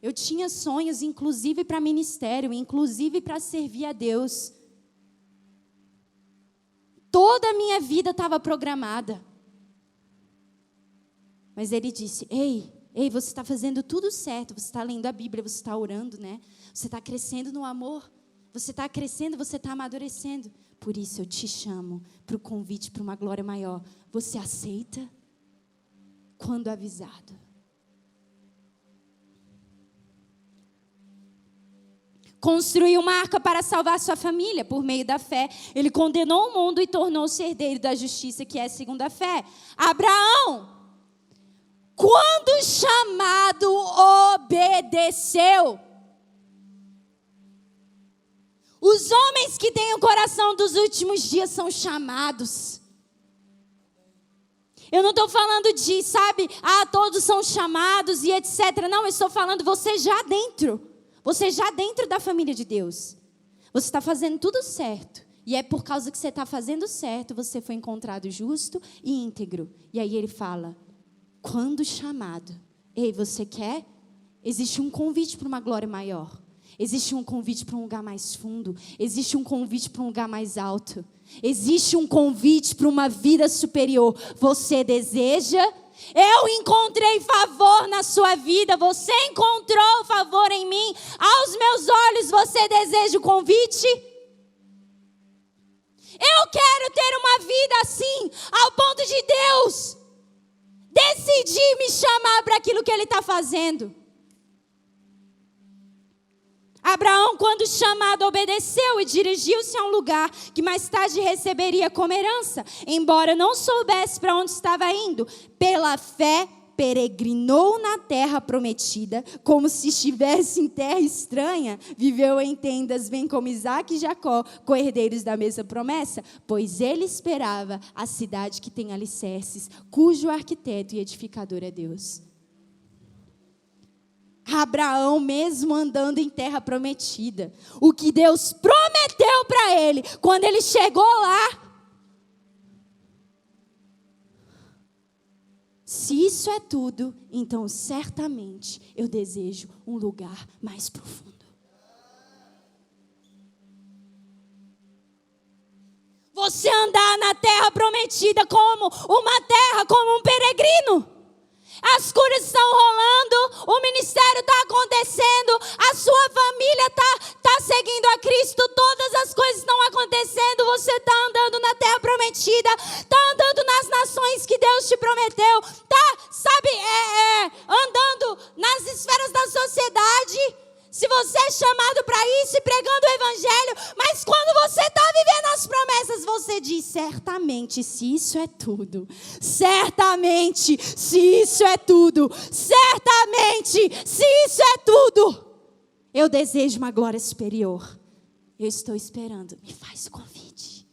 Eu tinha sonhos, inclusive para ministério, inclusive para servir a Deus. Toda a minha vida estava programada. Mas ele disse, ei, você está fazendo tudo certo, você está lendo a Bíblia, você está orando, né? Você está crescendo no amor, você está crescendo, você está amadurecendo. Por isso eu te chamo para o convite para uma glória maior. Você aceita? Quando avisado. Construiu uma arca para salvar sua família. Por meio da fé, ele condenou o mundo e tornou-se herdeiro da justiça, que é segundo a fé. Abraão, quando chamado, obedeceu. Os homens que têm o coração dos últimos dias são chamados. Eu não estou falando de, todos são chamados e etc. Não, eu estou falando você já dentro. Você já dentro da família de Deus. Você está fazendo tudo certo. E é por causa que você está fazendo certo, você foi encontrado justo e íntegro. E aí ele fala, quando chamado, ei, você quer? Existe um convite para uma glória maior. Existe um convite para um lugar mais fundo. Existe um convite para um lugar mais alto. Existe um convite para uma vida superior. Você deseja? Eu encontrei favor na sua vida. Você encontrou favor em mim. Aos meus olhos, você deseja o convite? Eu quero ter uma vida assim, ao ponto de Deus decidir me chamar para aquilo que Ele está fazendo. Abraão, quando chamado, obedeceu e dirigiu-se a um lugar que mais tarde receberia como herança, embora não soubesse para onde estava indo. Pela fé, peregrinou na terra prometida, como se estivesse em terra estranha. Viveu em tendas, bem como Isaque e Jacó, co-herdeiros da mesma promessa, pois ele esperava a cidade que tem alicerces, cujo arquiteto e edificador é Deus. Abraão, mesmo andando em terra prometida, o que Deus prometeu para ele, quando ele chegou lá, se isso é tudo, então certamente eu desejo um lugar mais profundo. Você andar na terra prometida como uma terra, como um peregrino. As curas estão rolando, o ministério está acontecendo, a sua família está seguindo a Cristo, todas as coisas estão acontecendo, você está andando na terra prometida, está andando nas nações que Deus te prometeu, está, andando nas esferas da sociedade. Se você é chamado para isso e pregando o evangelho, mas quando você está vivendo as promessas, você diz, certamente, se isso é tudo, certamente, se isso é tudo, certamente, se isso é tudo, eu desejo uma glória superior. Eu estou esperando, me faz o convite.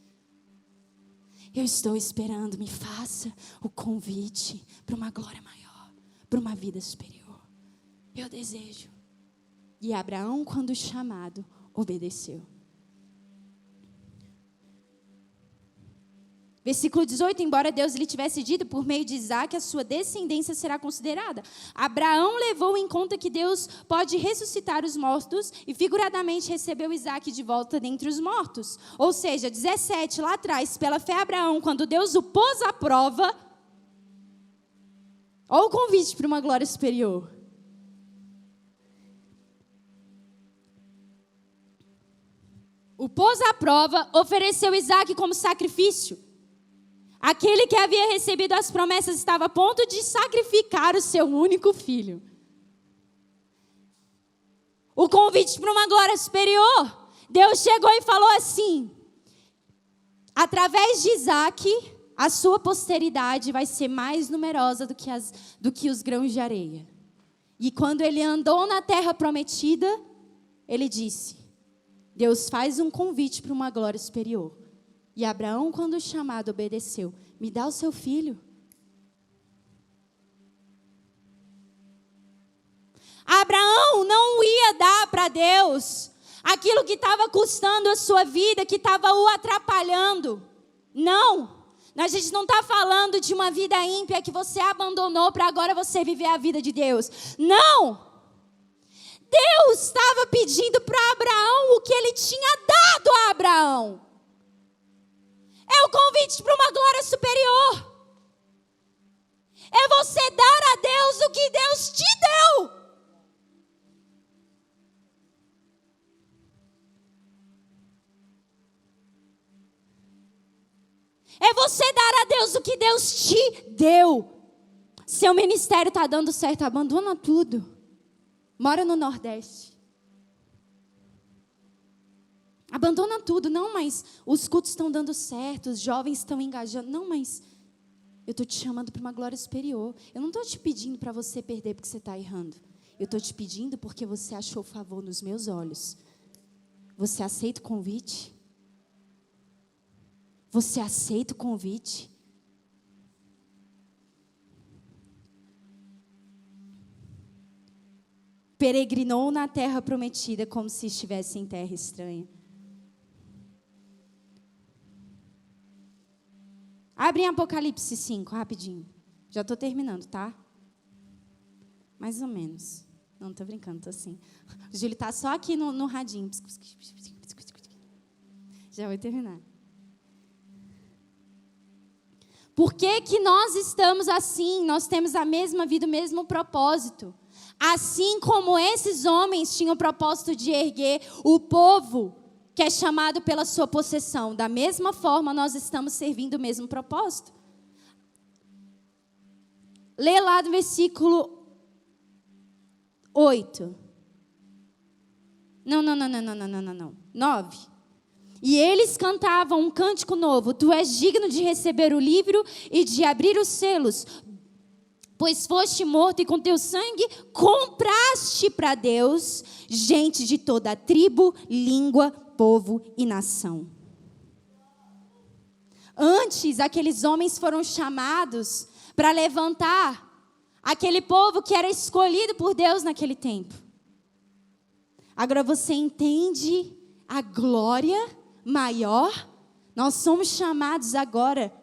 Eu estou esperando, me faça o convite para uma glória maior, para uma vida superior. Eu desejo. E Abraão, quando chamado, obedeceu. Versículo 18, embora Deus lhe tivesse dito por meio de Isaque, a sua descendência será considerada. Abraão levou em conta que Deus pode ressuscitar os mortos e figuradamente recebeu Isaque de volta dentre os mortos. Ou seja, 17, lá atrás, pela fé Abraão, quando Deus o pôs à prova, olha o convite para uma glória superior. O pôs à prova, ofereceu Isaque como sacrifício. Aquele que havia recebido as promessas estava a ponto de sacrificar o seu único filho. O convite para uma glória superior. Deus chegou e falou assim, através de Isaque, a sua posteridade vai ser mais numerosa do que os grãos de areia. E quando ele andou na terra prometida, ele disse, Deus faz um convite para uma glória superior. E Abraão, quando chamado, obedeceu. Me dá o seu filho. Abraão não ia dar para Deus aquilo que estava custando a sua vida, que estava o atrapalhando. Não. A gente não está falando de uma vida ímpia que você abandonou para agora você viver a vida de Deus. Não! Deus estava pedindo para Abraão o que ele tinha dado a Abraão. É o convite para uma glória superior. É você dar a Deus o que Deus te deu. É você dar a Deus o que Deus te deu. Seu ministério está dando certo, abandona tudo. Mora no Nordeste. Abandona tudo. Não, mas os cultos estão dando certo, os jovens estão engajando. Não, mas eu estou te chamando para uma glória superior. Eu não estou te pedindo para você perder porque você está errando. Eu estou te pedindo porque você achou favor nos meus olhos. Você aceita o convite? Você aceita o convite? Peregrinou na terra prometida como se estivesse em terra estranha. Abre em Apocalipse 5, rapidinho. Já estou terminando, tá? Mais ou menos. Não, estou brincando, estou assim. O Júlio está só aqui no radinho. Já vou terminar. Por que que nós estamos assim? Nós temos a mesma vida, o mesmo propósito. Assim como esses homens tinham o propósito de erguer o povo que é chamado pela sua possessão. Da mesma forma, nós estamos servindo o mesmo propósito. Lê lá do versículo 8. Não. 9. E eles cantavam um cântico novo. Tu és digno de receber o livro e de abrir os selos, pois foste morto e com teu sangue compraste para Deus gente de toda a tribo, língua, povo e nação. Antes, aqueles homens foram chamados para levantar aquele povo que era escolhido por Deus naquele tempo. Agora você entende a glória maior? Nós somos chamados agora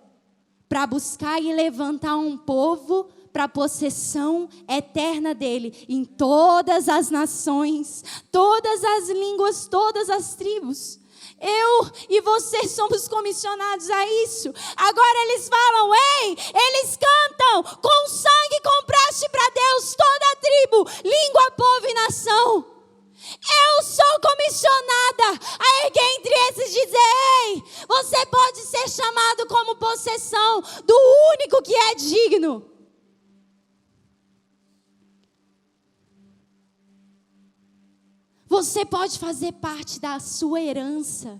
para buscar e levantar um povo para a possessão eterna dele em todas as nações, todas as línguas, todas as tribos. Eu e você somos comissionados a isso. Agora eles falam, eles cantam, com sangue compraste para Deus toda a tribo, língua, povo e nação. Eu sou comissionada a erguer entre esses e dizer, você pode ser chamado como possessão do único que é digno. Você pode fazer parte da sua herança.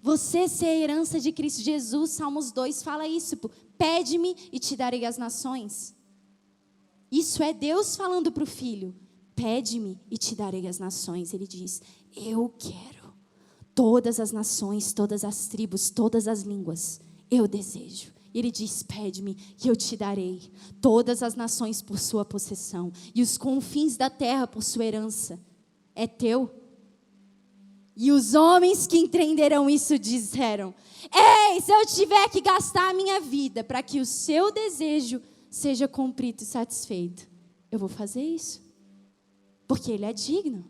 Você ser a herança de Cristo Jesus. Salmos 2 fala isso. Pede-me e te darei as nações. Isso é Deus falando para o filho. Pede-me e te darei as nações. Ele diz, eu quero todas as nações, todas as tribos, todas as línguas. Eu desejo. Ele diz, pede-me que eu te darei todas as nações por sua possessão e os confins da terra por sua herança. É teu. E os homens que entenderão isso disseram, se eu tiver que gastar a minha vida para que o seu desejo seja cumprido e satisfeito, eu vou fazer isso. Porque ele é digno.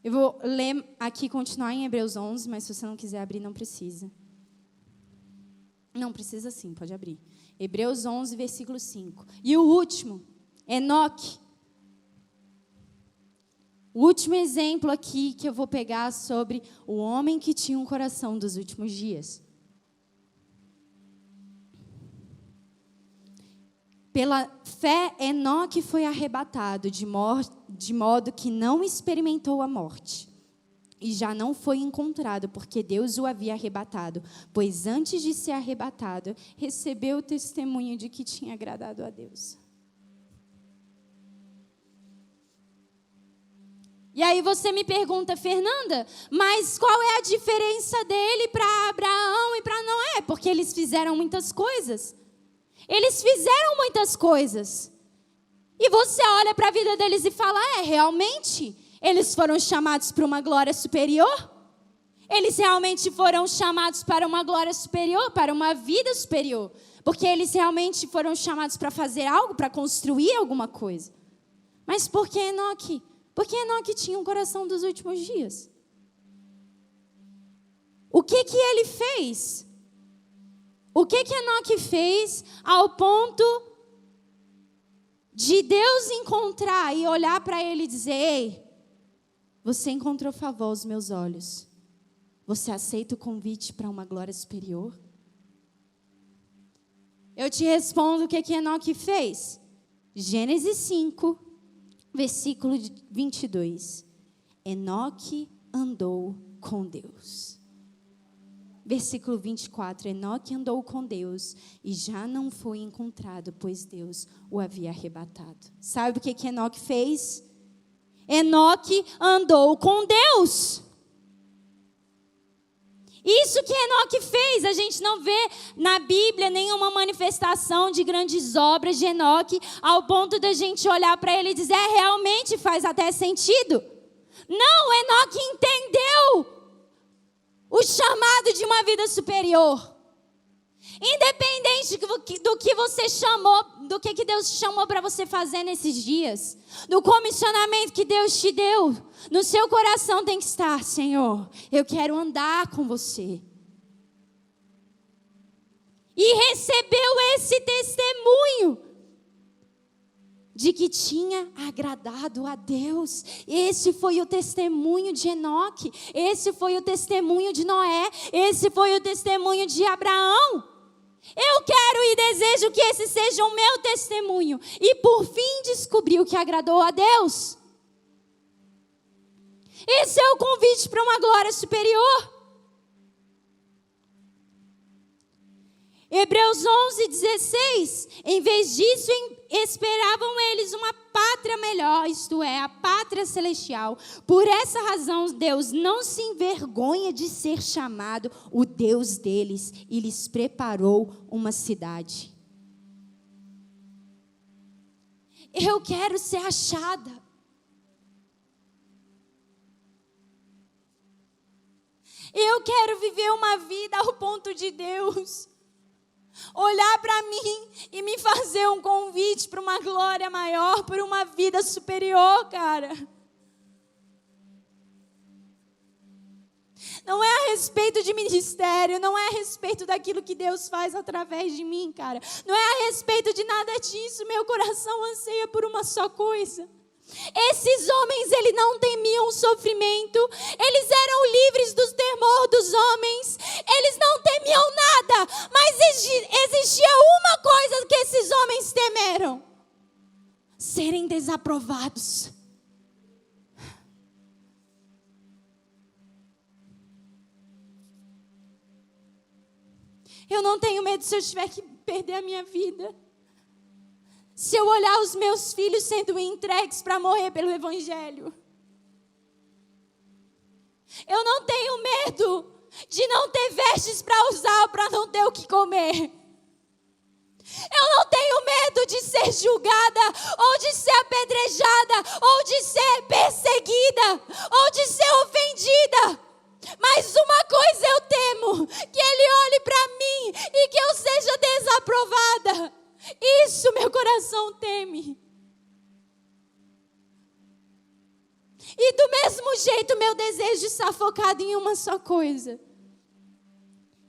Eu vou ler aqui, continuar em Hebreus 11, mas se você não quiser abrir, não precisa. Não, precisa sim, pode abrir. Hebreus 11, versículo 5. E o último, Enoque. O último exemplo aqui que eu vou pegar sobre o homem que tinha um coração dos últimos dias. Pela fé, Enoque foi arrebatado de modo que não experimentou a morte. E já não foi encontrado, porque Deus o havia arrebatado. Pois antes de ser arrebatado, recebeu o testemunho de que tinha agradado a Deus. E aí você me pergunta, Fernanda, mas qual é a diferença dele para Abraão e para Noé? Porque eles fizeram muitas coisas. Eles fizeram muitas coisas. E você olha para a vida deles e fala, realmente, eles foram chamados para uma glória superior? Eles realmente foram chamados para uma glória superior, para uma vida superior? Porque eles realmente foram chamados para fazer algo, para construir alguma coisa. Mas por que Enoque? Porque Enoque tinha um coração dos últimos dias. O que ele fez? O que Enoque fez ao ponto de Deus encontrar e olhar para ele e dizer, ei, você encontrou favor aos meus olhos. Você aceita o convite para uma glória superior? Eu te respondo o que Enoque fez. Gênesis 5, versículo 22. Enoque andou com Deus. Versículo 24. Enoque andou com Deus e já não foi encontrado, pois Deus o havia arrebatado. Sabe o que Enoque fez? Enoque andou com Deus. Isso que Enoque fez, a gente não vê na Bíblia nenhuma manifestação de grandes obras de Enoque, ao ponto da gente olhar para ele e dizer, realmente faz até sentido. Não, Enoque entendeu o chamado de uma vida superior. Independente do que você chamou, do que Deus chamou para você fazer nesses dias, do comissionamento que Deus te deu, no seu coração tem que estar, Senhor, eu quero andar com você. E recebeu esse testemunho de que tinha agradado a Deus. Esse foi o testemunho de Enoque, esse foi o testemunho de Noé, esse foi o testemunho de Abraão. Eu quero e desejo que esse seja o meu testemunho. E por fim descobri o que agradou a Deus. Esse é o convite para uma glória superior. Hebreus 11:16. Em vez disso, esperavam eles uma pátria melhor, isto é, a pátria celestial. Por essa razão, Deus não se envergonha de ser chamado o Deus deles e lhes preparou uma cidade. Eu quero ser achada. Eu quero viver uma vida ao ponto de Deus olhar para mim e me fazer um convite para uma glória maior, para uma vida superior, cara. Não é a respeito de ministério, não é a respeito daquilo que Deus faz através de mim, cara. Não é a respeito de nada disso. Meu coração anseia por uma só coisa. Esses homens, eles não temiam o sofrimento, eles eram livres do temor dos homens, eles não temiam nada, mas existia uma coisa que esses homens temeram: serem desaprovados. Eu não tenho medo se eu tiver que perder a minha vida. Se eu olhar os meus filhos sendo entregues para morrer pelo Evangelho. Eu não tenho medo de não ter vestes para usar, para não ter o que comer. Eu não tenho medo de ser julgada, ou de ser apedrejada, ou de ser perseguida, ou de ser ofendida. Mas uma coisa eu temo: que Ele olhe para mim e que eu seja desaprovada. Isso meu coração teme. E do mesmo jeito, meu desejo está focado em uma só coisa.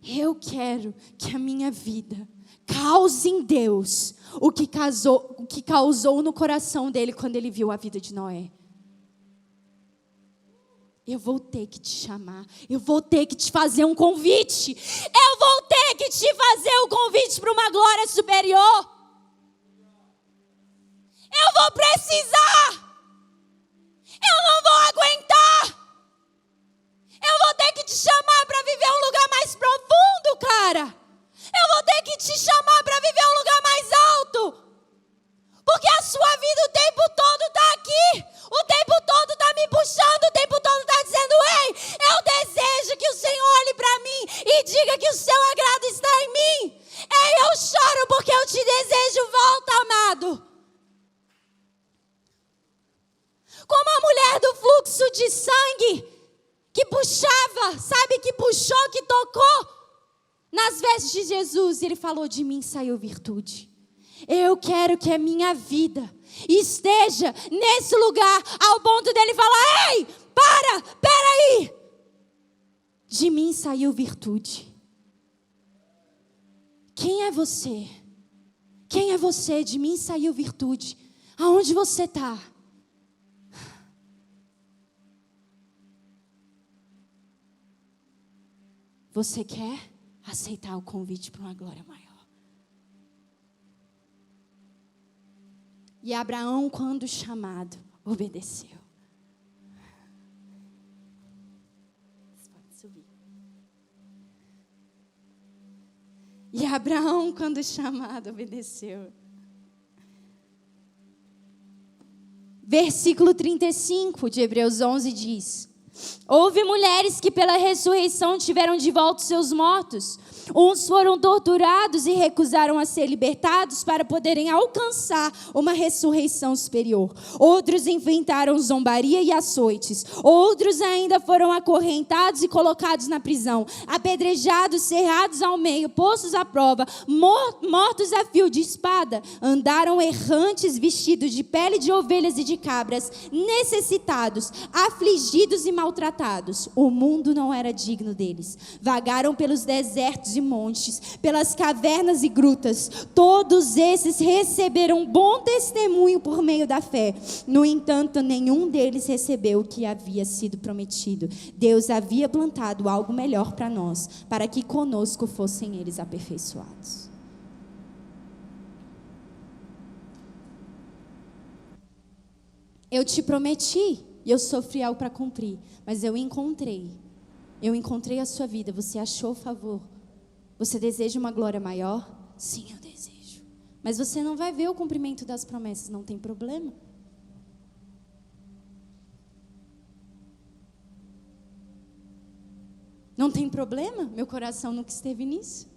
Eu quero que a minha vida cause em Deus o que causou no coração dele quando ele viu a vida de Noé. Eu vou ter que te chamar. Eu vou ter que te fazer um convite. Eu vou ter que te fazer um convite para uma glória superior. Eu vou precisar. Eu não vou aguentar. Eu vou ter que te chamar para viver um lugar mais profundo, cara. Eu vou ter que te chamar para viver um lugar mais alto. Porque a sua vida o tempo todo está aqui. O tempo todo está me puxando. O tempo todo está dizendo: ei, eu desejo que o Senhor olhe para mim e diga que o seu agrado está em mim. Ei, eu choro porque eu te desejo. Volta, amado. puxava, sabe, que puxou, que tocou nas vestes de Jesus. E ele falou: de mim saiu virtude. Eu quero que a minha vida esteja nesse lugar, ao ponto dele falar: ei, peraí. De mim saiu virtude. Quem é você? Quem é você? De mim saiu virtude. Aonde você está? Você quer aceitar o convite para uma glória maior? E Abraão, quando chamado, obedeceu. Você pode subir. E Abraão, quando chamado, obedeceu. Versículo 35 de Hebreus 11 diz: houve mulheres que pela ressurreição tiveram de volta seus mortos. Uns foram torturados e recusaram a ser libertados para poderem alcançar uma ressurreição superior. Outros enfrentaram zombaria e açoites. Outros ainda foram acorrentados e colocados na prisão, apedrejados, cerrados ao meio, postos à prova, mortos a fio de espada. Andaram errantes, vestidos de pele de ovelhas e de cabras, necessitados, afligidos e maltratados. O mundo não era digno deles. Vagaram pelos desertos e montes, pelas cavernas e grutas. Todos esses receberam bom testemunho por meio da fé. No entanto, nenhum deles recebeu o que havia sido prometido. Deus havia plantado algo melhor para nós, para que conosco fossem eles aperfeiçoados. Eu te prometi e eu sofri algo para cumprir, mas eu encontrei a sua vida. Você achou favor? Você deseja uma glória maior? Sim, eu desejo. Mas você não vai ver o cumprimento das promessas, não tem problema. Não tem problema, meu coração nunca esteve nisso.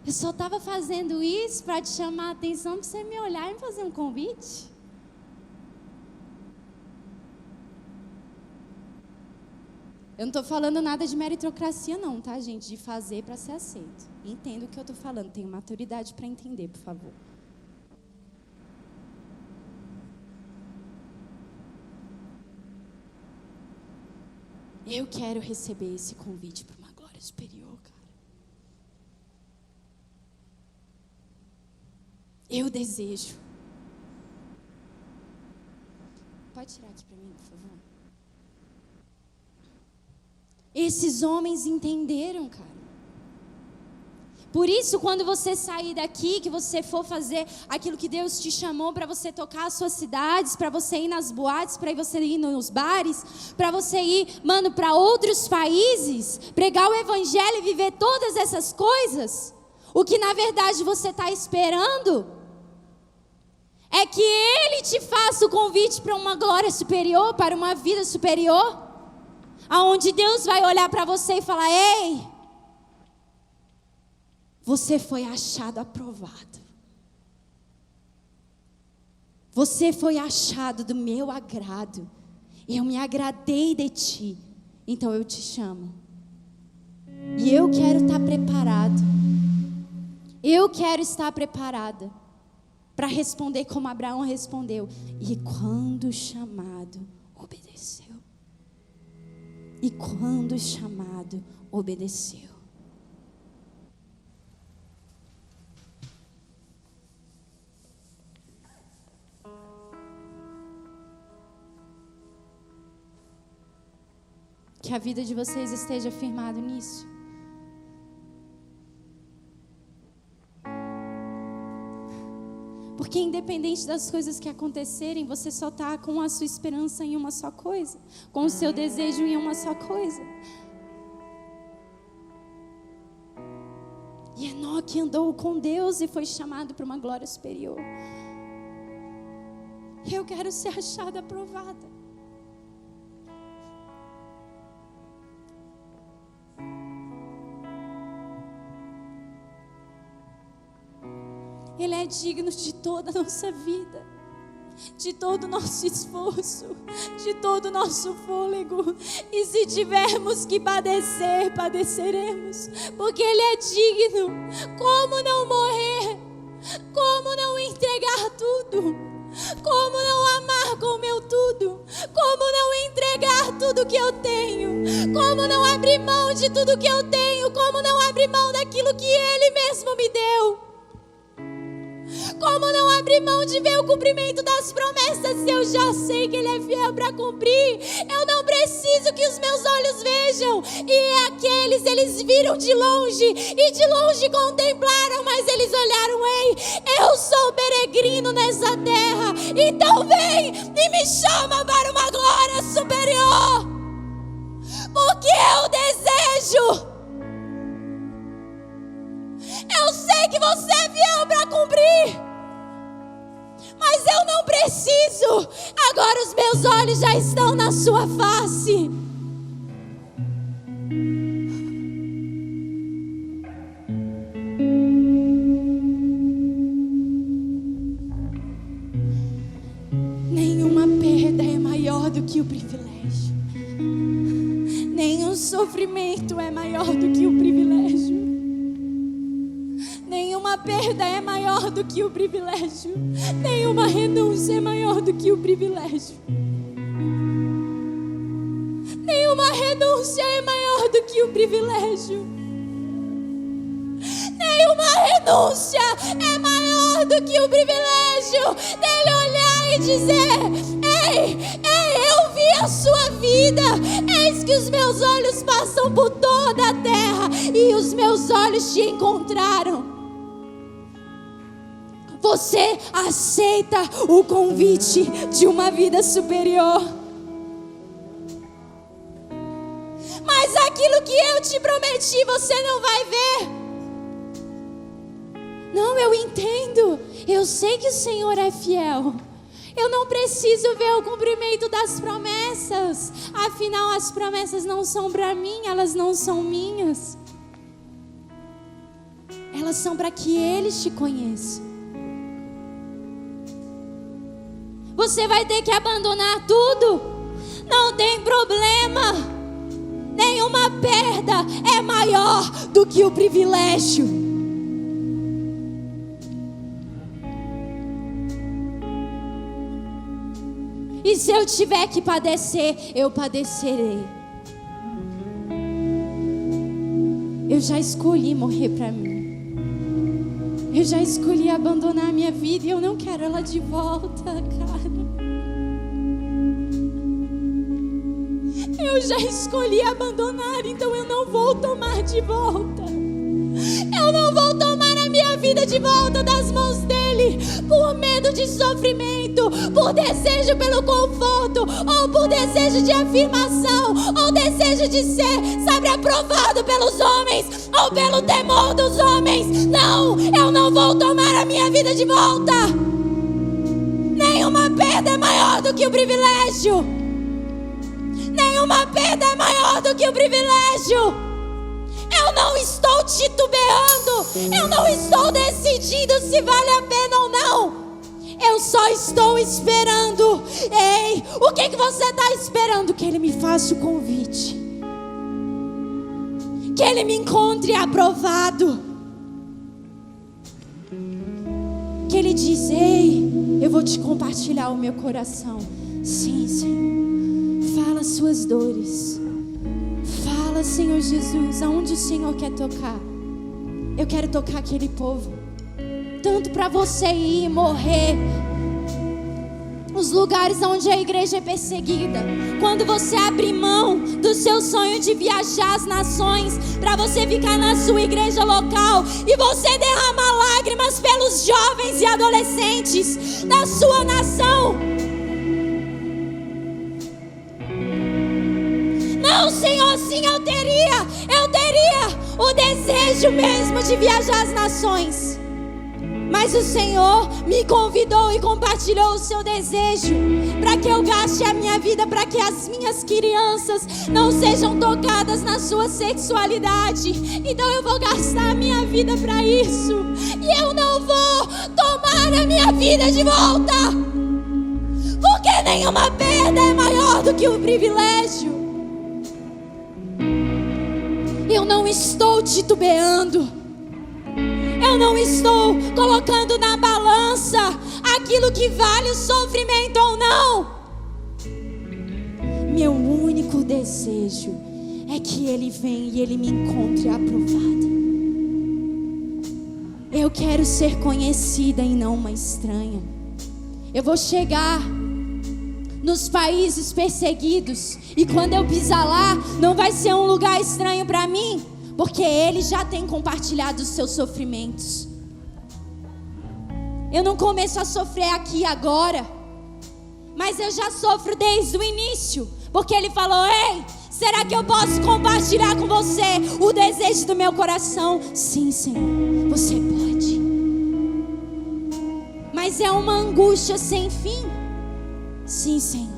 Eu só estava fazendo isso para te chamar a atenção, para você me olhar e me fazer um convite. Eu não estou falando nada de meritocracia não, tá, gente? De fazer para ser aceito. Entendo o que eu estou falando, tenho maturidade para entender, por favor. Eu quero receber esse convite para uma glória superior, cara. Eu desejo. Pode tirar aqui para mim, por favor? Esses homens entenderam, cara. Por isso, quando você sair daqui, que você for fazer aquilo que Deus te chamou para você tocar as suas cidades, para você ir nas boates, para você ir nos bares, para você ir, para outros países, pregar o evangelho e viver todas essas coisas, o que na verdade você está esperando é que Ele te faça o convite para uma glória superior, para uma vida superior, aonde Deus vai olhar para você e falar: ei, você foi achado aprovado. Você foi achado do meu agrado. Eu me agradei de ti. Então eu te chamo. E eu quero estar preparado. Eu quero estar preparada para responder como Abraão respondeu. E quando chamado, obedeceu. E quando chamado, obedeceu. Que a vida de vocês esteja firmada nisso. Porque independente das coisas que acontecerem, você só está com a sua esperança em uma só coisa, com o seu desejo em uma só coisa. E Enoque andou com Deus e foi chamado para uma glória superior. Eu quero ser achada aprovada. Ele é digno de toda a nossa vida. de todo o nosso esforço, de todo o nosso fôlego. E se tivermos que padecer, padeceremos, porque Ele é digno. Como não morrer? Como não entregar tudo? Como não amar com o meu tudo? Como não entregar tudo que eu tenho? Como não abrir mão de tudo que eu tenho? Como não abrir mão daquilo que Ele mesmo me deu? Como não abrir mão de ver o cumprimento das promessas se eu já sei que Ele é fiel para cumprir? Eu não preciso que os meus olhos vejam. E aqueles, eles viram de longe e de longe contemplaram, mas eles olharam: ei, eu sou peregrino nessa terra, então vem e me chama para uma glória superior, porque eu desejo. Eu sei que você é fiel para cumprir, mas eu não preciso. Agora os meus olhos já estão na sua face. Nenhuma perda é maior do que o privilégio. Nenhum sofrimento é maior do que o privilégio. Nenhuma perda é maior do que o privilégio. Nenhuma renúncia é maior do que o privilégio. Nenhuma renúncia é maior do que o privilégio. Nenhuma renúncia é maior do que o privilégio dele olhar e dizer: ei, eu vi a sua vida. Eis que os meus olhos passam por toda a terra e os meus olhos te encontraram. Você aceita o convite de uma vida superior? Mas aquilo que eu te prometi, você não vai ver. Não, eu entendo. Eu sei que o Senhor é fiel. Eu não preciso ver o cumprimento das promessas. Afinal, as promessas não são para mim, elas não são minhas. Elas são para que eles te conheçam. Você vai ter que abandonar tudo. Não tem problema. Nenhuma perda é maior do que o privilégio. E se eu tiver que padecer, eu padecerei. Eu já escolhi morrer para mim. Eu já escolhi abandonar a minha vida e eu não quero ela de volta, cara. Eu já escolhi abandonar, então eu não vou tomar de volta. Eu não vou tomar a minha vida de volta das mãos dele, por medo de sofrimento, por desejo pelo conforto, ou por desejo de afirmação, ou desejo de ser, sabe, aprovado pelos homens, ou pelo temor dos homens. Não, eu não vou tomar a minha vida de volta. Nenhuma perda é maior do que o privilégio. Nenhuma perda é maior do que o privilégio. Eu não estou titubeando. Eu não estou decidindo se vale a pena ou não. Eu só estou esperando. Ei, o que você está esperando? Que ele me faça o convite. Que ele me encontre aprovado. Que ele diz: ei, eu vou te compartilhar o meu coração. Sim, Senhor. Fala as suas dores. Fala, Senhor Jesus, aonde o Senhor quer tocar. Eu quero tocar aquele povo. Tanto para você ir morrer os lugares onde a igreja é perseguida. Quando você abrir mão do seu sonho de viajar as nações, para você ficar na sua igreja local e você derramar lágrimas pelos jovens e adolescentes da sua nação. Não, Senhor, sim, eu teria o desejo mesmo de viajar as nações. Mas o Senhor me convidou e compartilhou o seu desejo para que eu gaste a minha vida, para que as minhas crianças não sejam tocadas na sua sexualidade. Então eu vou gastar a minha vida para isso. E eu não vou tomar a minha vida de volta. porque nenhuma perda é maior do que o privilégio. Eu não estou titubeando. Eu não estou colocando na balança aquilo que vale o sofrimento ou não. Meu único desejo é que Ele venha e Ele me encontre aprovada. Eu quero ser conhecida e não uma estranha. Eu vou chegar nos países perseguidos, e quando eu pisar lá, não vai ser um lugar estranho para mim, porque Ele já tem compartilhado os seus sofrimentos. Eu não começo a sofrer aqui agora, mas eu já sofro desde o início, porque Ele falou: ei, será que eu posso compartilhar com você o desejo do meu coração? Sim, Senhor, você pode. Mas é uma angústia sem fim. Sim, Senhor.